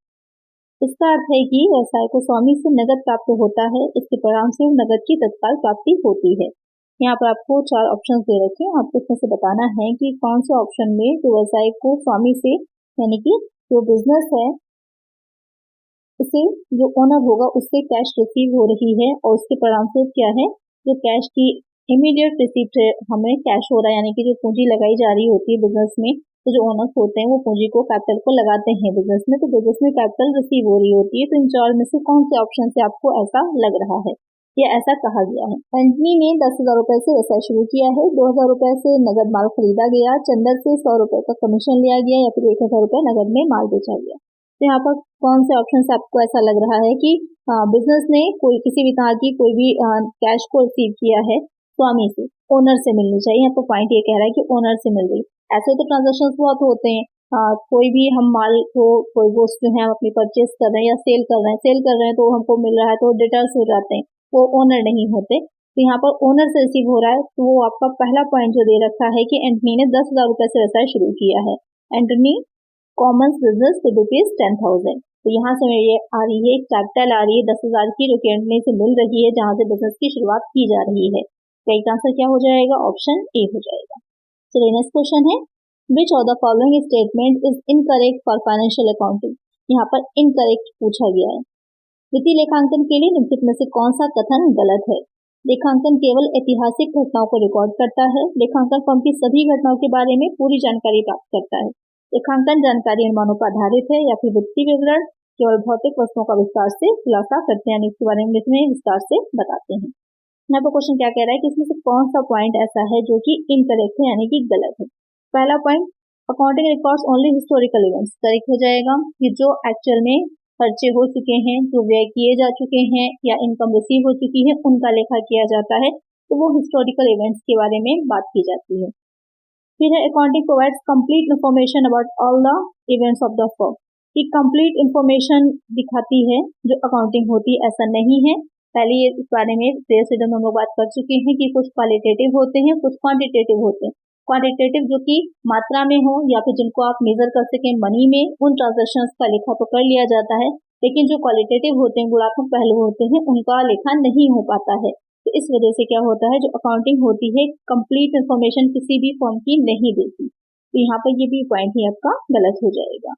इसका अर्थ है कि व्यवसाय को स्वामी से नगद प्राप्त होता है, इसके परिणाम से नगद की तत्काल प्राप्ति होती है। यहाँ पर आपको 4 ऑप्शन दे रखे हैं, आपको इसमें से बताना है कि कौन से ऑप्शन में जो व्यवसाय को स्वामी से, यानी कि जो बिजनेस है उसे, जो ओनर होगा उससे कैश रिसीव हो रही है, और उसके परिणाम से क्या है, जो कैश की इमीडिएट रिसीप्ट है, हमें कैश हो रहा है, यानी कि जो पूंजी लगाई जा रही होती है बिजनेस में, तो जो ओनर्स होते हैं वो पूंजी को, कैपिटल को लगाते हैं बिजनेस में, तो बिजनेस में कैपिटल रिसीव हो रही होती है। तो इन 4 में से कौन से ऑप्शन से आपको ऐसा लग रहा है या ऐसा कहा गया है। कंपनी ने 10,000 रुपए से व्यवसाय शुरू किया है, 2,000 रुपए से नगद माल खरीदा गया, चंदर से 100 रुपए का कमीशन लिया गया, या फिर 1,000 रुपए नगद में माल बेचा गया। तो यहाँ पर कौन से ऑप्शन से आपको ऐसा लग रहा है कि बिजनेस ने कोई किसी भी तरह की कोई भी कैश को रिसीव किया है स्वामी से, ओनर से मिलनी चाहिए। यहाँ पर पॉइंट ये कह रहा है कि ओनर से मिल रही। ऐसे तो ट्रांजेक्शन बहुत होते हैं, कोई भी हम माल को, कोई वस्तु है हम अपनी परचेज कर रहे हैं या सेल कर रहे हैं तो हमको मिल रहा है, तो डिटेल्स हो जाते हैं, वो ओनर नहीं होते। तो यहाँ पर ओनर से रिसीव हो रहा है, तो वो आपका पहला पॉइंट जो दे रखा है कि एंटनी ने 10,000 रुपए से व्यवसाय शुरू किया है। Antony common business with ₹10,000। तो यहाँ से ये आ रही है, कैपिटल आ रही है 10,000 की, जो कि एंटनी से मिल रही है, जहाँ से बिजनेस की शुरुआत की जा रही है। तो एक आंसर क्या हो जाएगा, ऑप्शन ए हो जाएगा। चलिए नेक्स्ट क्वेश्चन है, which of the following statement is incorrect for financial accounting. यहाँ पर इनकरेक्ट पूछा गया है। वित्तीय लेखांकन के लिए निम्नलिखित में से कौन सा कथन गलत है। लेखांकन केवल ऐतिहासिक घटनाओं को रिकॉर्ड करता है। लेखांकन फर्म की सभी घटनाओं के बारे में पूरी जानकारी प्राप्त करता है। लेखांकन जानकारी अनुमानों पर आधारित है, या फिर वित्तीय विवरण केवल भौतिक वस्तुओं का विस्तार से खुलासा करते हैं, इसके बारे में विस्तार से बताते हैं। यहाँ पर क्वेश्चन क्या कह रहा है कि इसमें से कौन सा पॉइंट ऐसा है जो कि इनकरेक्ट है, यानी कि गलत है। पहला point, accounting records only historical events, correct हो जाएगा कि जो एक्चुअल में खर्चे हो चुके हैं, जो व्यय किए जा चुके हैं या इनकम रिसीव हो चुकी है, उनका लेखा किया जाता है, तो वो हिस्टोरिकल इवेंट्स के बारे में बात की जाती है। फिर है accounting provides complete information about all the events of the firm, कि कंप्लीट इंफॉर्मेशन दिखाती है जो अकाउंटिंग होती है, ऐसा नहीं है। पहले ये इस बारे में देर से हम लोग बात कर चुके हैं कि कुछ क्वालिटेटिव होते हैं, कुछ क्वांटिटेटिव होते हैं। क्वांटिटेटिव जो कि मात्रा में हो या फिर जिनको आप मेजर कर सकें मनी में, उन ट्रांजेक्शन्स का लेखा तो कर लिया जाता है, लेकिन जो क्वालिटेटिव होते हैं, गुणात्मक पहलू होते हैं, उनका लेखा नहीं हो पाता है। तो इस वजह से क्या होता है, जो अकाउंटिंग होती है कंप्लीट इंफॉर्मेशन किसी भी फॉर्म की नहीं देती। तो यहाँ पर ये भी पॉइंट ही आपका गलत हो जाएगा।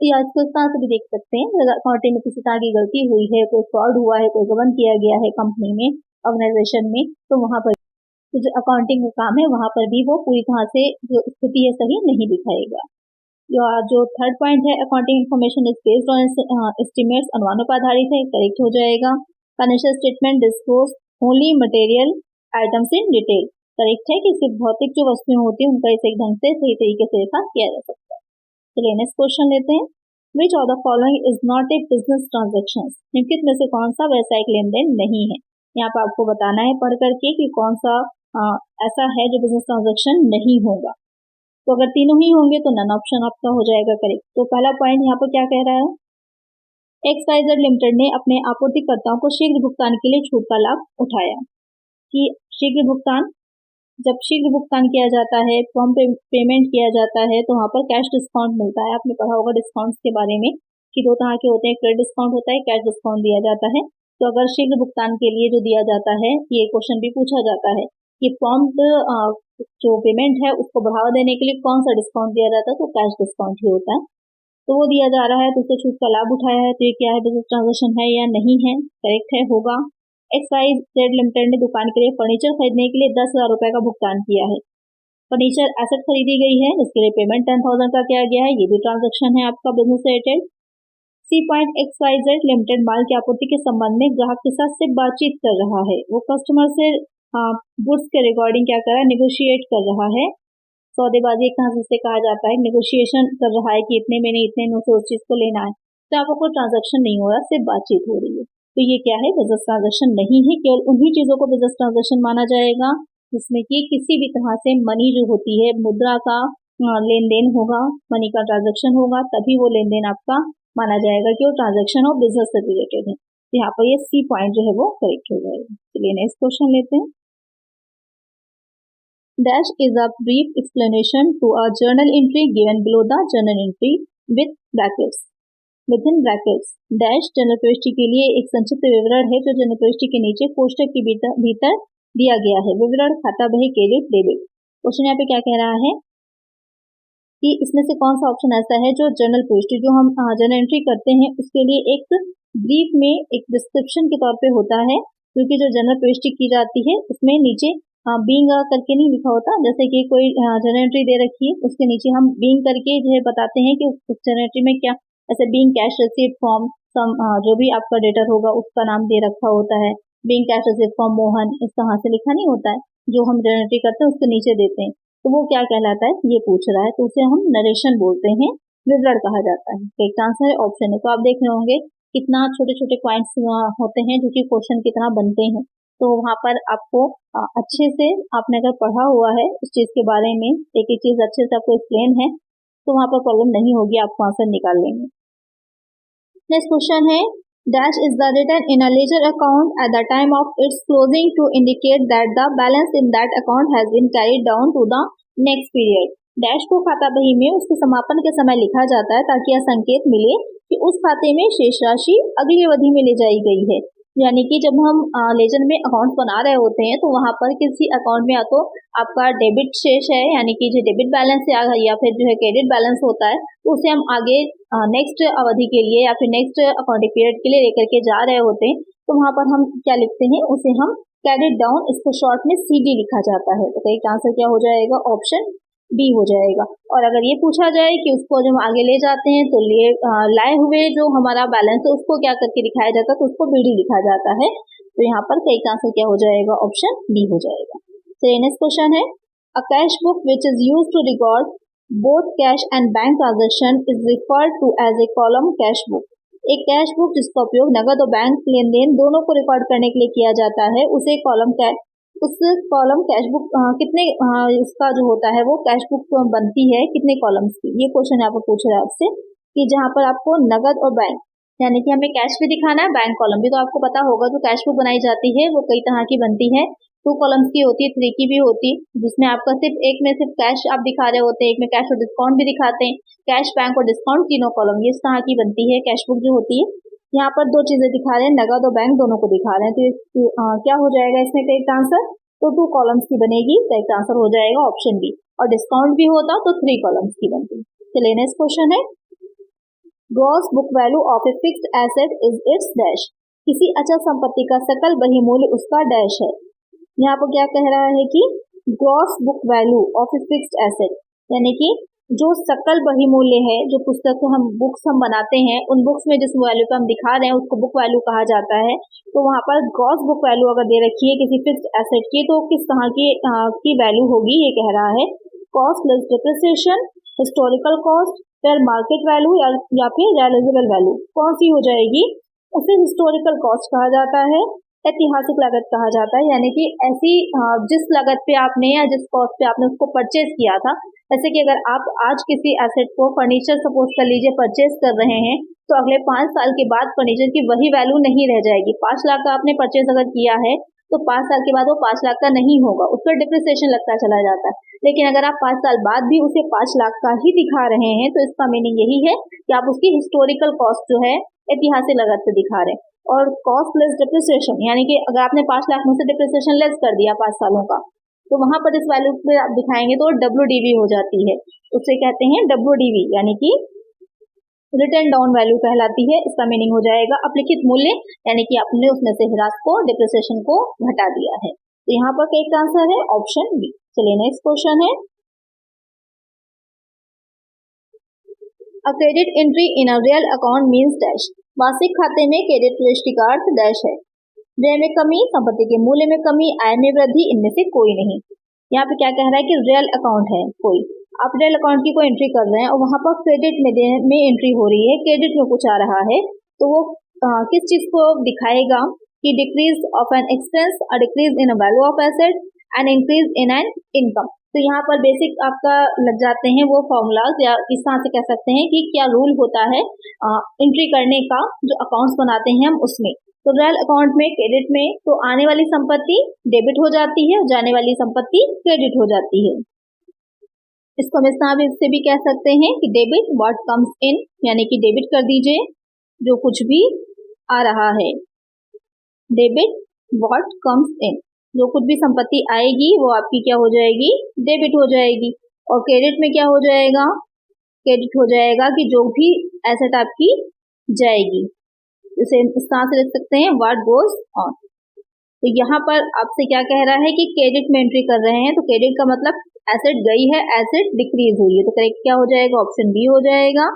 या इसको इस तरह से भी देख सकते हैं, अगर अकाउंटिंग में किसी तरह की गलती हुई है, कोई फ्रॉड हुआ है, कोई गबन किया गया है कंपनी में, ऑर्गेनाइजेशन में, तो वहां पर तो जो अकाउंटिंग का काम है वहां पर भी वो पूरी तरह से जो स्थिति है सही नहीं दिखाएगा। जो थर्ड पॉइंट है, accounting information is based on estimates, अनुमानों पर आधारित है, करेक्ट हो जाएगा। Financial statement disclose only material items in detail, correct है कि सिर्फ भौतिक जो वस्तुएं होती हैं उनका इस एक ढंग से सही तरीके से लिखा किया जा सकता है। चलिए नेक्स्ट क्वेश्चन लेते हैं, विच of the following is not a business transaction, निम्नलिखित में से कौन सा व्यवसायिक लेन देन नहीं है। यहाँ पर आपको बताना है पढ़ करके कि कौन सा ऐसा है जो बिजनेस ट्रांजेक्शन नहीं होगा। तो अगर तीनों ही होंगे तो नन ऑप्शन आपका हो जाएगा करेक्ट। तो पहला पॉइंट यहाँ पर क्या कह रहा है, XYZ लिमिटेड ने अपने आपूर्तिकर्ताओं को शीघ्र भुगतान के लिए छूट का लाभ उठाया। कि शीघ्र भुगतान, जब शीघ्र भुगतान किया जाता है, प्रॉम्प्ट पेमेंट किया जाता है, तो वहाँ पर कैश डिस्काउंट मिलता है। आपने पढ़ा होगा डिस्काउंट्स के बारे में कि दो तरह के होते हैं, क्रेडिट डिस्काउंट होता है, कैश डिस्काउंट दिया जाता है। तो अगर शीघ्र भुगतान के लिए जो दिया जाता है, ये क्वेश्चन भी पूछा जाता है कि प्रॉम्प्ट जो पेमेंट है उसको बढ़ावा देने के लिए कौन सा डिस्काउंट दिया जाता है, तो कैश डिस्काउंट ही होता है। तो वो दिया जा रहा है, तो उससे छूट का लाभ उठाया है, तो ये क्या है, बिजनेस ट्रांजेक्शन है या नहीं है, करेक्ट है, होगा। XYZ लिमिटेड ने दुकान के लिए फर्नीचर खरीदने के लिए 10,000 रुपए का भुगतान किया है। फर्नीचर एसेट खरीदी गई है, इसके लिए पेमेंट 10,000 का किया गया है, ये भी ट्रांजेक्शन है आपका business related. C point, XYZ limited माल की आपूर्ति के संबंध में ग्राहक के साथ सिर्फ बातचीत कर रहा है, वो कस्टमर से गुड्स के रिगार्डिंग क्या कर रहा है, निगोशिएट कर रहा है। सौदेबाजी एक तरह से कहा जाता है, नेगोशिएशन कर रहा है कि इतने में नहीं इतने में से उस चीज को लेना है। तो आपको कोई ट्रांजेक्शन नहीं हो रहा, सिर्फ बातचीत हो रही है, तो ये क्या है, बिजनेस ट्रांजेक्शन नहीं है। केवल उन्हीं चीजों को बिजनेस ट्रांजेक्शन माना जाएगा जिसमें कि किसी भी तरह से मनी जो होती है, मुद्रा का लेन देन होगा, मनी का ट्रांजेक्शन होगा, तभी वो लेन देन आपका माना जाएगा कि वो ट्रांजेक्शन और बिजनेस से रिलेटेड है। तो यहाँ पर ये सी पॉइंट जो है वो करेक्ट हो जाएगा। चलिए नेक्स्ट क्वेश्चन लेते हैं। Dash is a brief explanation to a journal entry given below the journal entry with brackets. Within brackets, dash journal प्रविष्टि के लिए एक संक्षिप्त विवरण है जो journal प्रविष्टि के नीचे कोष्टक के भीतर दिया गया है। विवरण, खाता बही, क्रेडिट, डेबिट। क्वेश्चन यहाँ पे क्या कह रहा है कि इसमें से कौन सा ऑप्शन ऐसा है जो जर्नल प्रविष्टि जो हम जर्नल एंट्री करते हैं उसके लिए एक ब्रीफ में एक डिस्क्रिप्शन के तौर पे होता है, क्योंकि जो जर्नल प्रविष्टि की जाती है उसमें नीचे बीइंग करके नहीं लिखा होता। जैसे कि कोई जर्नल एंट्री दे रखी है, उसके नीचे हम बीइंग करके जो है बताते हैं कि उस जर्नल एंट्री में क्या, ऐसे being cash received from some, जो भी आपका डेटर होगा उसका नाम दे रखा होता है। Being cash received from Mohan, इस तरह से लिखा नहीं होता है, जो हम जर्नल एंट्री करते हैं उसके नीचे देते हैं, तो वो क्या कहलाता है, ये पूछ रहा है, तो उसे हम नरेशन बोलते हैं, विवरण कहा जाता है। तो एक आंसर है ऑप्शन है। तो आप देख रहे होंगे कितना छोटे छोटे पॉइंट्स होते हैं जो कि क्वेश्चन की तरह बनते हैं। तो वहां पर आपको अच्छे से, आपने अगर पढ़ा हुआ है उस चीज के बारे में, एक एक चीज अच्छे से आपको एक्सप्लेन है, तो वहां पर प्रॉब्लम नहीं होगी, आपको आंसर निकाल लेंगे। नेक्स्ट क्वेश्चन है, dash is the written in a ledger account at the time of its closing to indicate that the balance in that account has been carried down to the next period. Dash को खाता बही में उसके समापन के समय लिखा जाता है ताकि यह संकेत मिले कि उस खाते में शेष राशि अगली अवधि में ले जाई गई है। यानी कि जब हम लेजर में अकाउंट बना रहे होते हैं तो वहां पर किसी अकाउंट में या तो आपका डेबिट शेष है, यानी कि जो डेबिट बैलेंस है, या फिर जो है क्रेडिट बैलेंस होता है, तो उसे हम आगे नेक्स्ट अवधि के लिए या फिर नेक्स्ट अकाउंटिंग पीरियड के लिए लेकर के जा रहे होते हैं, तो वहां पर हम क्या लिखते हैं, उसे हम कैरिड डाउन, इसको शॉर्ट में CD लिखा जाता है। तो करेक्ट आंसर क्या हो जाएगा, ऑप्शन बी हो जाएगा। और अगर ये पूछा जाए कि उसको जब आगे ले जाते हैं तो लाए हुए जो हमारा बैलेंस है उसको क्या करके दिखाया जाता है, तो उसको BD लिखा जाता है। तो यहाँ पर करेक्ट आंसर क्या हो जाएगा, ऑप्शन बी हो जाएगा। तो नेक्स्ट क्वेश्चन है, A cash book which is used to record both cash and bank transaction is referred to as a column cash book. एक कैश बुक जिसका उपयोग नगद और बैंक लेन देन दोनों को रिकॉर्ड करने के लिए किया जाता है उसे कॉलम कैश बुक कितने इसका जो होता है वो कैश बुक बनती है कितने कॉलम्स की, ये क्वेश्चन यहाँ पर पूछ रहा है आपसे कि जहाँ पर आपको नगद और बैंक यानी कि हमें कैश भी दिखाना है बैंक कॉलम भी, तो आपको पता होगा जो कैश बुक बनाई जाती है वो कई तरह की बनती है, 2 कॉलम्स की होती है, 3 की भी होती है, जिसमें आपका एक में सिर्फ कैश आप दिखा रहे होते हैं, एक में कैश और डिस्काउंट भी दिखाते हैं, कैश बैंक और डिस्काउंट तीनों कॉलम ये इस तरह की बनती है कैश बुक जो होती है। यहाँ पर 2 चीजें दिखा रहे हैं, नगद और बैंक दोनों को दिखा रहे हैं, तो क्या हो जाएगा इसमें करेक्ट आंसर, तो 2 कॉलम्स की बनेगी, करेक्ट आंसर हो जाएगा ऑप्शन बी। और डिस्काउंट भी होता तो 3 कॉलम्स की बनती। चलिए नेक्स्ट क्वेश्चन है, gross book value of a fixed asset is it's dash. किसी अचल संपत्ति का सकल बही मूल्य उसका डैश है। यहाँ पर क्या कह रहा है कि gross book value of a fixed asset यानी कि जो सकल बही मूल्य है, जो पुस्तक बुक्स हम बनाते हैं उन बुक्स में जिस वैल्यू पे हम दिखा रहे हैं उसको बुक वैल्यू कहा जाता है। तो वहाँ पर ग्रॉस बुक वैल्यू अगर दे रखी है किसी फिक्स्ड एसेट की तो किस तरह की वैल्यू होगी ये कह रहा है, cost plus depreciation, historical cost, fair market value या फिर रियलाइजेबल वैल्यू, कौन सी हो जाएगी, उसे हिस्टोरिकल कॉस्ट कहा जाता है, ऐतिहासिक लागत कहा जाता है, यानी कि ऐसी जिस लागत पे आपने या जिस कॉस्ट पे आपने उसको परचेज किया था। जैसे कि अगर आप आज किसी एसेट को फर्नीचर सपोज कर लीजिए परचेज कर रहे हैं तो अगले 5 साल के बाद फर्नीचर की वही वैल्यू नहीं रह जाएगी। 5 लाख का आपने परचेज अगर किया है तो 5 साल के बाद वो 5 लाख का नहीं होगा, उस पर डिप्रिसिएशन लगता चला जाता है। लेकिन अगर आप 5 साल बाद भी उसे 5 लाख का ही दिखा रहे हैं तो इसका मीनिंग यही है कि आप उसकी हिस्टोरिकल कॉस्ट जो है ऐतिहासिक लागत से दिखा रहे हैं। और कॉस्ट प्लस डिप्रिसिएशन यानी कि अगर आपने 5 लाख में से डिप्रिसिएशन लेस कर दिया 5 सालों का तो वहां पर इस वैल्यू पे आप दिखाएंगे तो WDV हो जाती है, उसे कहते हैं WDV यानी कि रिटर्न डाउन वैल्यू कहलाती है। इसका मीनिंग हो जाएगा अपलिखित मूल्य, यानी कि आपने उसमें से ह्रास को डिप्रिसिएशन को घटा दिया है। तो यहाँ पर करेक्ट आंसर है ऑप्शन बी। चलिए नेक्स्ट क्वेश्चन है, a credit entry in a real account means dash. वार्षिक खाते में क्रेडिट प्रविष्टि का अर्थ डैश है। व्यय में कमी, संपत्ति के मूल्य में कमी, आय में वृद्धि, इनमें से कोई नहीं। यहाँ पे क्या कह रहा है कि रियल अकाउंट है कोई, आप रियल अकाउंट की कोई एंट्री कर रहे हैं और वहां पर क्रेडिट में एंट्री हो रही है, क्रेडिट में कुछ आ रहा है तो वो किस चीज को दिखाएगा कि decrease of an expense, a decrease in value of asset and increase in an income. तो यहाँ पर बेसिक आपका लग जाते हैं वो फॉर्मूलाज, या इस तरह से कह सकते हैं कि क्या रूल होता है एंट्री करने का जो अकाउंट्स बनाते हैं हम उसमें। तो रियल अकाउंट में क्रेडिट में तो आने वाली संपत्ति डेबिट हो जाती है, जाने वाली संपत्ति क्रेडिट हो जाती है। इसको हम इस तरह से भी कह सकते हैं कि डेबिट व्हाट कम्स इन, यानी कि डेबिट कर दीजिए जो कुछ भी आ रहा है, डेबिट व्हाट कम्स इन, जो कुछ भी संपत्ति आएगी वो आपकी क्या हो जाएगी, डेबिट हो जाएगी। और क्रेडिट में क्या हो जाएगा, क्रेडिट हो जाएगा कि जो भी एसेट आपकी जाएगी, इसे इस तरह से लिख सकते हैं व्हाट गोज ऑन। तो यहाँ पर आपसे क्या कह रहा है कि क्रेडिट में एंट्री कर रहे हैं तो क्रेडिट का मतलब एसेट गई है, एसेट डिक्रीज हुई है, तो करेक्ट क्या हो जाएगा, ऑप्शन बी हो जाएगा,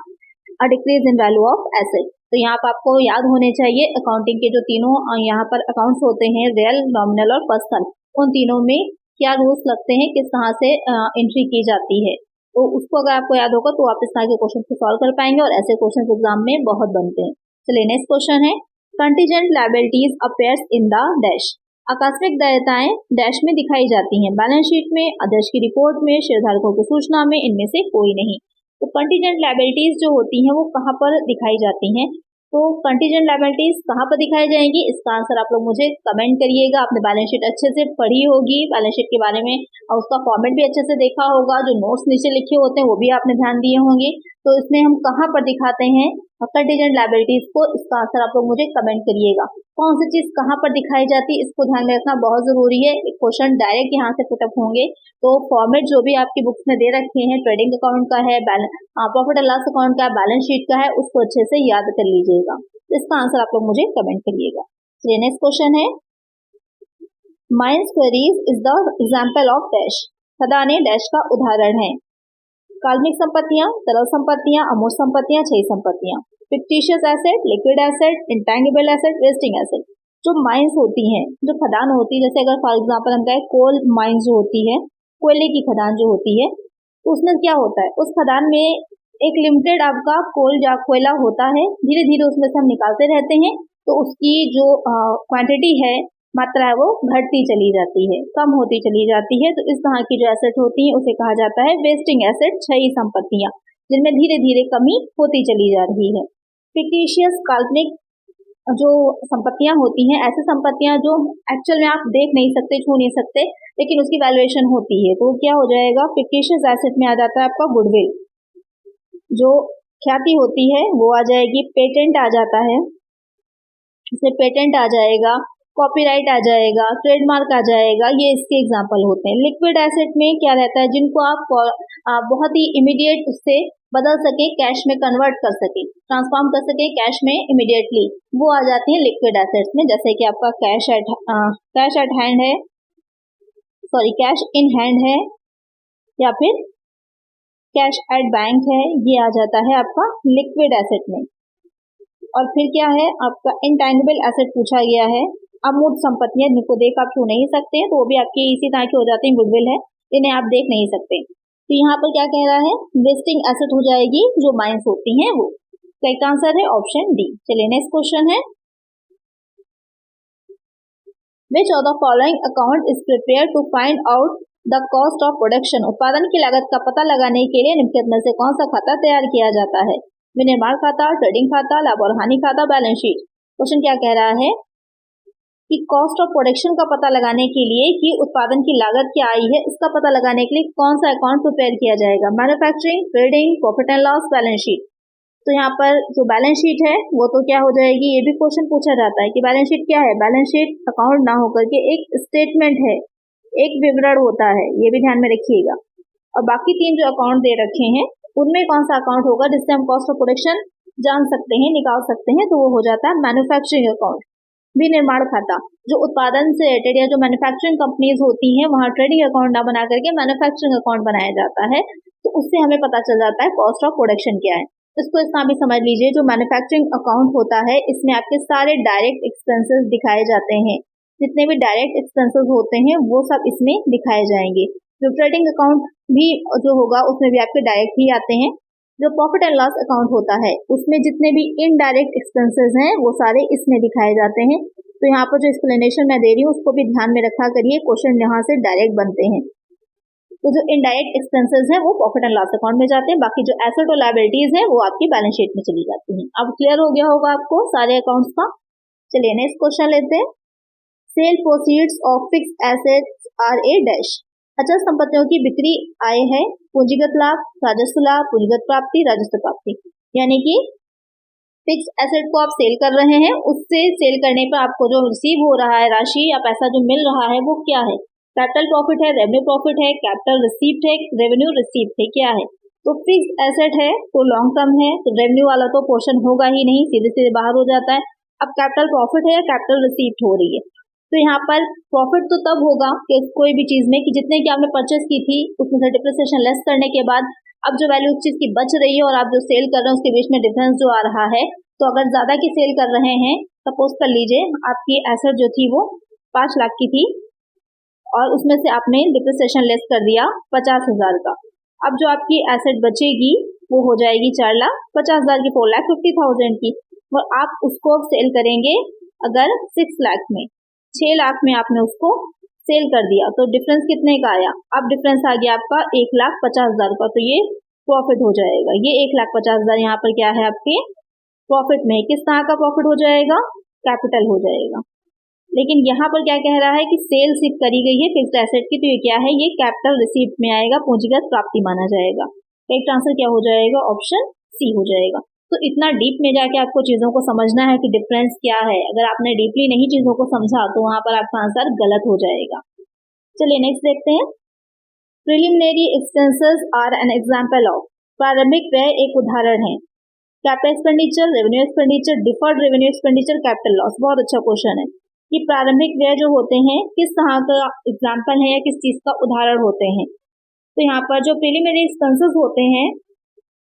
a decrease in value of asset. तो यहाँ पर आपको याद होने चाहिए अकाउंटिंग के जो तीनों यहाँ पर अकाउंट्स होते हैं, रियल, नॉमिनल और पर्सनल, उन तीनों में क्या रूल्स लगते हैं, किस तरह से एंट्री की जाती है। तो उसको अगर आपको याद होगा तो आप इस तरह के क्वेश्चन को सॉल्व कर पाएंगे और ऐसे क्वेश्चन एग्जाम में बहुत बनते हैं। चलिए नेक्स्ट क्वेश्चन है, contingent liabilities appears in the dash. आकस्मिक देयताएं डैश में दिखाई जाती हैं, बैलेंस शीट में, अध्यक्ष की रिपोर्ट में, शेयरधारकों की सूचना में, इनमें से कोई नहीं। तो कंटीजेंट लायबिलिटीज जो होती हैं वो कहाँ पर दिखाई जाती हैं, तो कंटीजेंट लायबिलिटीज कहाँ पर दिखाई जाएंगी, इसका आंसर आप लोग मुझे कमेंट करिएगा। आपने बैलेंस शीट अच्छे से पढ़ी होगी, बैलेंस शीट के बारे में और उसका फॉर्मेट भी अच्छे से देखा होगा, जो नोट्स नीचे लिखे होते हैं वो भी आपने ध्यान दिए होंगे। तो इसमें हम कहाँ पर दिखाते हैं कंटीजेंट लायबिलिटीज को, इसका आंसर आप लोग मुझे कमेंट करिएगा। कौन सी चीज कहाँ पर दिखाई जाती है इसको ध्यान में रखना बहुत जरूरी है। क्वेश्चन डायरेक्ट यहाँ से पुटअप होंगे, तो फॉर्मेट जो भी आपकी बुक्स में दे रखे हैं, ट्रेडिंग अकाउंट का है, प्रॉफिट एंड लॉस अकाउंट का, बैलेंस शीट का है, उसको अच्छे से याद कर लीजिएगा। इसका आंसर आप लोग मुझे कमेंट करिएगा। चलिए नेक्स्ट क्वेश्चन है, mines queries is the example of dash. खदानें डैश का उदाहरण है। काल्पनिक संपत्तियां, तरल संपत्तियां, अमूर्त संपत्तियां, क्षयी संपत्तियां, fictitious asset, liquid asset, intangible asset, wasting asset. जो माइंस होती हैं, जो खदान होती है, जैसे अगर फॉर एग्जांपल हम कहें कोल माइंस जो होती है कोयले की खदान जो होती है, तो उसमें क्या होता है, उस खदान में एक लिमिटेड आपका कोल या कोयला होता है, धीरे धीरे उसमें से हम निकालते रहते हैं, तो उसकी जो क्वांटिटी है, मात्रा है, वो घटती चली जाती है, कम होती चली जाती है। तो इस तरह की जो एसेट होती है उसे कहा जाता है वेस्टिंग एसेट, क्षयी संपत्तियां, जिनमें धीरे धीरे कमी होती चली जा रही है। फिक्टिशियस, काल्पनिक जो संपत्तियां होती हैं, ऐसी संपत्तियां जो एक्चुअल में आप देख नहीं सकते, छू नहीं सकते, लेकिन उसकी वैल्यूएशन होती है, तो क्या हो जाएगा, फिक्टिशियस एसेट में आ जाता है आपका गुडविल, जो ख्याति होती है वो आ जाएगी, पेटेंट आ जाता है, इसमें पेटेंट आ जाएगा, कॉपीराइट आ जाएगा, ट्रेडमार्क आ जाएगा, ये इसके एग्जाम्पल होते हैं। लिक्विड एसेट में क्या रहता है, जिनको आप बहुत ही इमीडिएट उससे बदल सके, कैश में कन्वर्ट कर सके, ट्रांसफॉर्म कर सके कैश में इमीडिएटली, वो आ जाती है लिक्विड एसेट्स में, जैसे कि आपका कैश एट हैंड है, सॉरी कैश इन हैंड है, या फिर कैश एट बैंक है, ये आ जाता है आपका लिक्विड एसेट में। और फिर क्या है आपका इंटैंजिबल एसेट पूछा गया है, अमूर्त संपत्तियां जिनको देख आप छू नहीं सकते, तो वो भी आपकी इसी तरह की हो जाती है, गुडविल है, इन्हें आप देख नहीं सकते। तो यहाँ पर क्या कह रहा है, वेस्टिंग एसेट हो जाएगी जो माइंस होती हैं वो। करेक्ट आंसर है ऑप्शन डी। चलिए नेक्स्ट क्वेश्चन है, which of the following account is prepare to find out the cost of production, उत्पादन की लागत का पता लगाने के लिए निम्नलिखित में से कौन सा खाता तैयार किया जाता है, विनिर्माण खाता, ट्रेडिंग खाता, लाभ और हानि खाता, बैलेंस शीट। क्वेश्चन क्या कह रहा है कि कॉस्ट ऑफ प्रोडक्शन का पता लगाने के लिए कि उत्पादन की लागत क्या आई है, इसका पता लगाने के लिए कौन सा अकाउंट प्रिपेयर किया जाएगा, manufacturing, trading, profit and loss, balance sheet. तो यहाँ पर जो बैलेंस शीट है वो तो क्या हो जाएगी, ये भी क्वेश्चन पूछा जाता है कि बैलेंस शीट क्या है, बैलेंस शीट अकाउंट ना होकर के एक स्टेटमेंट है, एक विवरण होता है, ये भी ध्यान में रखिएगा। और बाकी तीन जो अकाउंट दे रखे हैं उनमें कौन सा अकाउंट होगा जिससे हम कॉस्ट ऑफ प्रोडक्शन जान सकते हैं, निकाल सकते हैं, तो वो हो जाता है मैन्युफैक्चरिंग अकाउंट। विनिर्माण खाता, जो उत्पादन से रिलेटेड या जो मैन्युफैक्चरिंग कंपनीज होती हैं वहां ट्रेडिंग अकाउंट ना बना करके मैन्युफैक्चरिंग अकाउंट बनाया जाता है, तो उससे हमें पता चल जाता है कॉस्ट ऑफ प्रोडक्शन क्या है। इसको इस तरह भी समझ लीजिए, जो मैन्युफैक्चरिंग अकाउंट होता है इसमें आपके सारे डायरेक्ट एक्सपेंसेस दिखाए जाते हैं, जितने भी डायरेक्ट एक्सपेंसेस होते हैं वो सब इसमें दिखाए जाएंगे। जो ट्रेडिंग अकाउंट भी जो होगा उसमें भी आपके डायरेक्ट ही आते हैं। जो प्रॉफिट एंड लॉस अकाउंट होता है उसमें जितने भी इनडायरेक्ट एक्सपेंसेस हैं वो सारे इसमें दिखाए जाते हैं। तो यहाँ पर जो एक्सप्लेनेशन मैं दे रही हूँ उसको भी ध्यान में रखा करिए, क्वेश्चन यहाँ से डायरेक्ट बनते हैं। तो जो इनडायरेक्ट एक्सपेंसेस हैं वो प्रॉफिट एंड लॉस अकाउंट में जाते हैं, बाकी जो एसेट और लायबिलिटीज है वो आपकी बैलेंस शीट में चली जाती हैं। अब क्लियर हो गया होगा आपको सारे अकाउंट्स का। चलिए नेक्स्ट क्वेश्चन लेते हैं, sale proceeds of fixed assets are a dash. अचल संपत्तियों की बिक्री आय है, पूंजीगत लाभ, राजस्व लाभ, पूंजीगत प्राप्ति, राजस्व प्राप्ति। यानी कि फिक्स एसेट को आप सेल कर रहे हैं, उससे सेल करने पर आपको जो रिसीव हो रहा है राशि या पैसा जो मिल रहा है वो क्या है, कैपिटल प्रॉफिट है, रेवेन्यू प्रॉफिट है, कैपिटल रिसीप्ट है, रेवेन्यू रिसीप्ट है, क्या है। तो फिक्स एसेट है तो लॉन्ग टर्म है, तो रेवेन्यू वाला तो पोर्शन होगा ही नहीं, सीधे सीधे बाहर हो जाता है। अब कैपिटल प्रॉफिट है या कैपिटल रिसीप्ट हो रही है, तो यहाँ पर प्रॉफिट तो तब होगा कि कोई भी चीज में कि जितने की आपने परचेस की थी उसमें से डिप्रिसिएशन लेस करने के बाद अब जो वैल्यू उस चीज की बच रही है और आप जो सेल कर रहे हैं उसके बीच में डिफरेंस जो आ रहा है, तो अगर ज्यादा की सेल कर रहे हैं, सपोज कर लीजिए आपकी एसेट जो थी वो 5 लाख की थी और उसमें से आपने डिप्रिसिएशन लेस कर दिया 50,000 का। अब जो आपकी एसेट बचेगी वो हो जाएगी 4,50,000 की, 4,50,000 की, और आप उसको सेल करेंगे अगर 6 लाख में, 6 लाख में आपने उसको सेल कर दिया, तो डिफरेंस कितने का आया, अब डिफरेंस आ गया आपका 1,50,000 का, तो ये प्रॉफिट हो जाएगा। ये 1,50,000 यहाँ पर क्या है आपके प्रॉफिट में, किस तरह का प्रॉफिट हो जाएगा, कैपिटल हो जाएगा। लेकिन यहाँ पर क्या कह रहा है कि सेल सिर्फ करी गई है फिक्स्ड एसेट की, तो ये क्या है, ये कैपिटल रिसीप्ट में आएगा, पूंजीगत प्राप्ति माना जाएगा। करेक्ट आंसर क्या हो जाएगा, ऑप्शन सी हो जाएगा। तो इतना डीप में जाके आपको चीजों को समझना है कि डिफरेंस क्या है, अगर आपने डीपली नहीं चीजों को समझा तो वहां पर आपका आंसर गलत हो जाएगा। चलिए नेक्स्ट देखते हैं, preliminary expenses are an example of. प्रारंभिक व्यय एक उदाहरण है, capital expenditure, revenue expenditure, deferred revenue expenditure, capital loss. बहुत अच्छा क्वेश्चन है कि प्रारंभिक व्यय जो होते हैं किस तरह का एग्जाम्पल है या किस चीज का उदाहरण होते हैं। तो यहाँ पर जो प्रिलिमिनरी एक्सपेंसेस होते हैं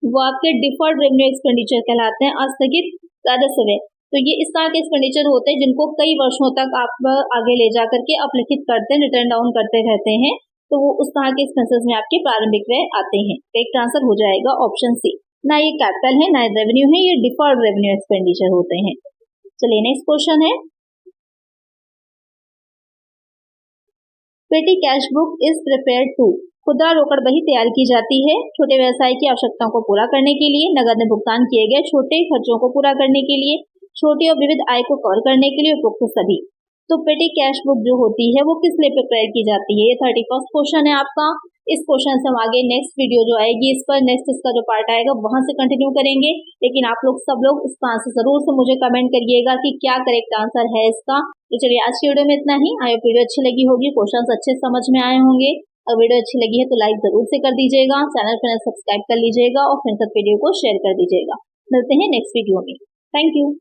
वो आपके डिफर्ड रेवेन्यू एक्सपेंडिचर कहलाते हैं, अस्थगित राजस्व व्यय। तो ये इस तरह के एक्सपेंडिचर होते हैं जिनको कई वर्षों तक आप आगे ले जाकर के अपलिखित करते हैं, रिटर्न डाउन करते रहते हैं, तो वो उस तरह के एक्सपेंसेस में आपके प्रारंभिक व्यय आते हैं। करेक्ट आंसर हो जाएगा ऑप्शन सी। ना ये कैपिटल है, ना रेवेन्यू है, ये डिफर्ड रेवेन्यू एक्सपेंडिचर होते हैं। चलिए नेक्स्ट क्वेश्चन है, petty cash book is prepared to, खुदरा रोकड़ बही तैयार की जाती है छोटे व्यवसाय की आवश्यकताओं को पूरा करने के लिए, नगद में भुगतान किए गए छोटे खर्चों को पूरा करने के लिए, छोटी और विविध आय को कवर करने के लिए, उपरोक्त सभी। तो पेटी कैश बुक जो होती है वो किस लिए प्रिपेयर की जाती है? ये 31st क्वेश्चन है आपका। इस क्वेश्चन से हम आगे नेक्स्ट वीडियो जो आएगी इस पर नेक्स्ट इसका जो पार्ट आएगा वहां से कंटिन्यू करेंगे। लेकिन आप लोग सब लोग इसका आंसर जरूर से मुझे कमेंट करिएगा कि क्या करेक्ट आंसर है इसका। तो चलिए आज की वीडियो में इतना ही। आई होप वीडियो अच्छी लगी होगी, क्वेश्चंस अच्छे समझ में आए होंगे। अगर वीडियो अच्छी लगी है तो लाइक जरूर से कर दीजिएगा, चैनल पर सब्सक्राइब कर लीजिएगा और फ्रेंड्स तक वीडियो को शेयर कर दीजिएगा। मिलते हैं नेक्स्ट वीडियो में। Thank you.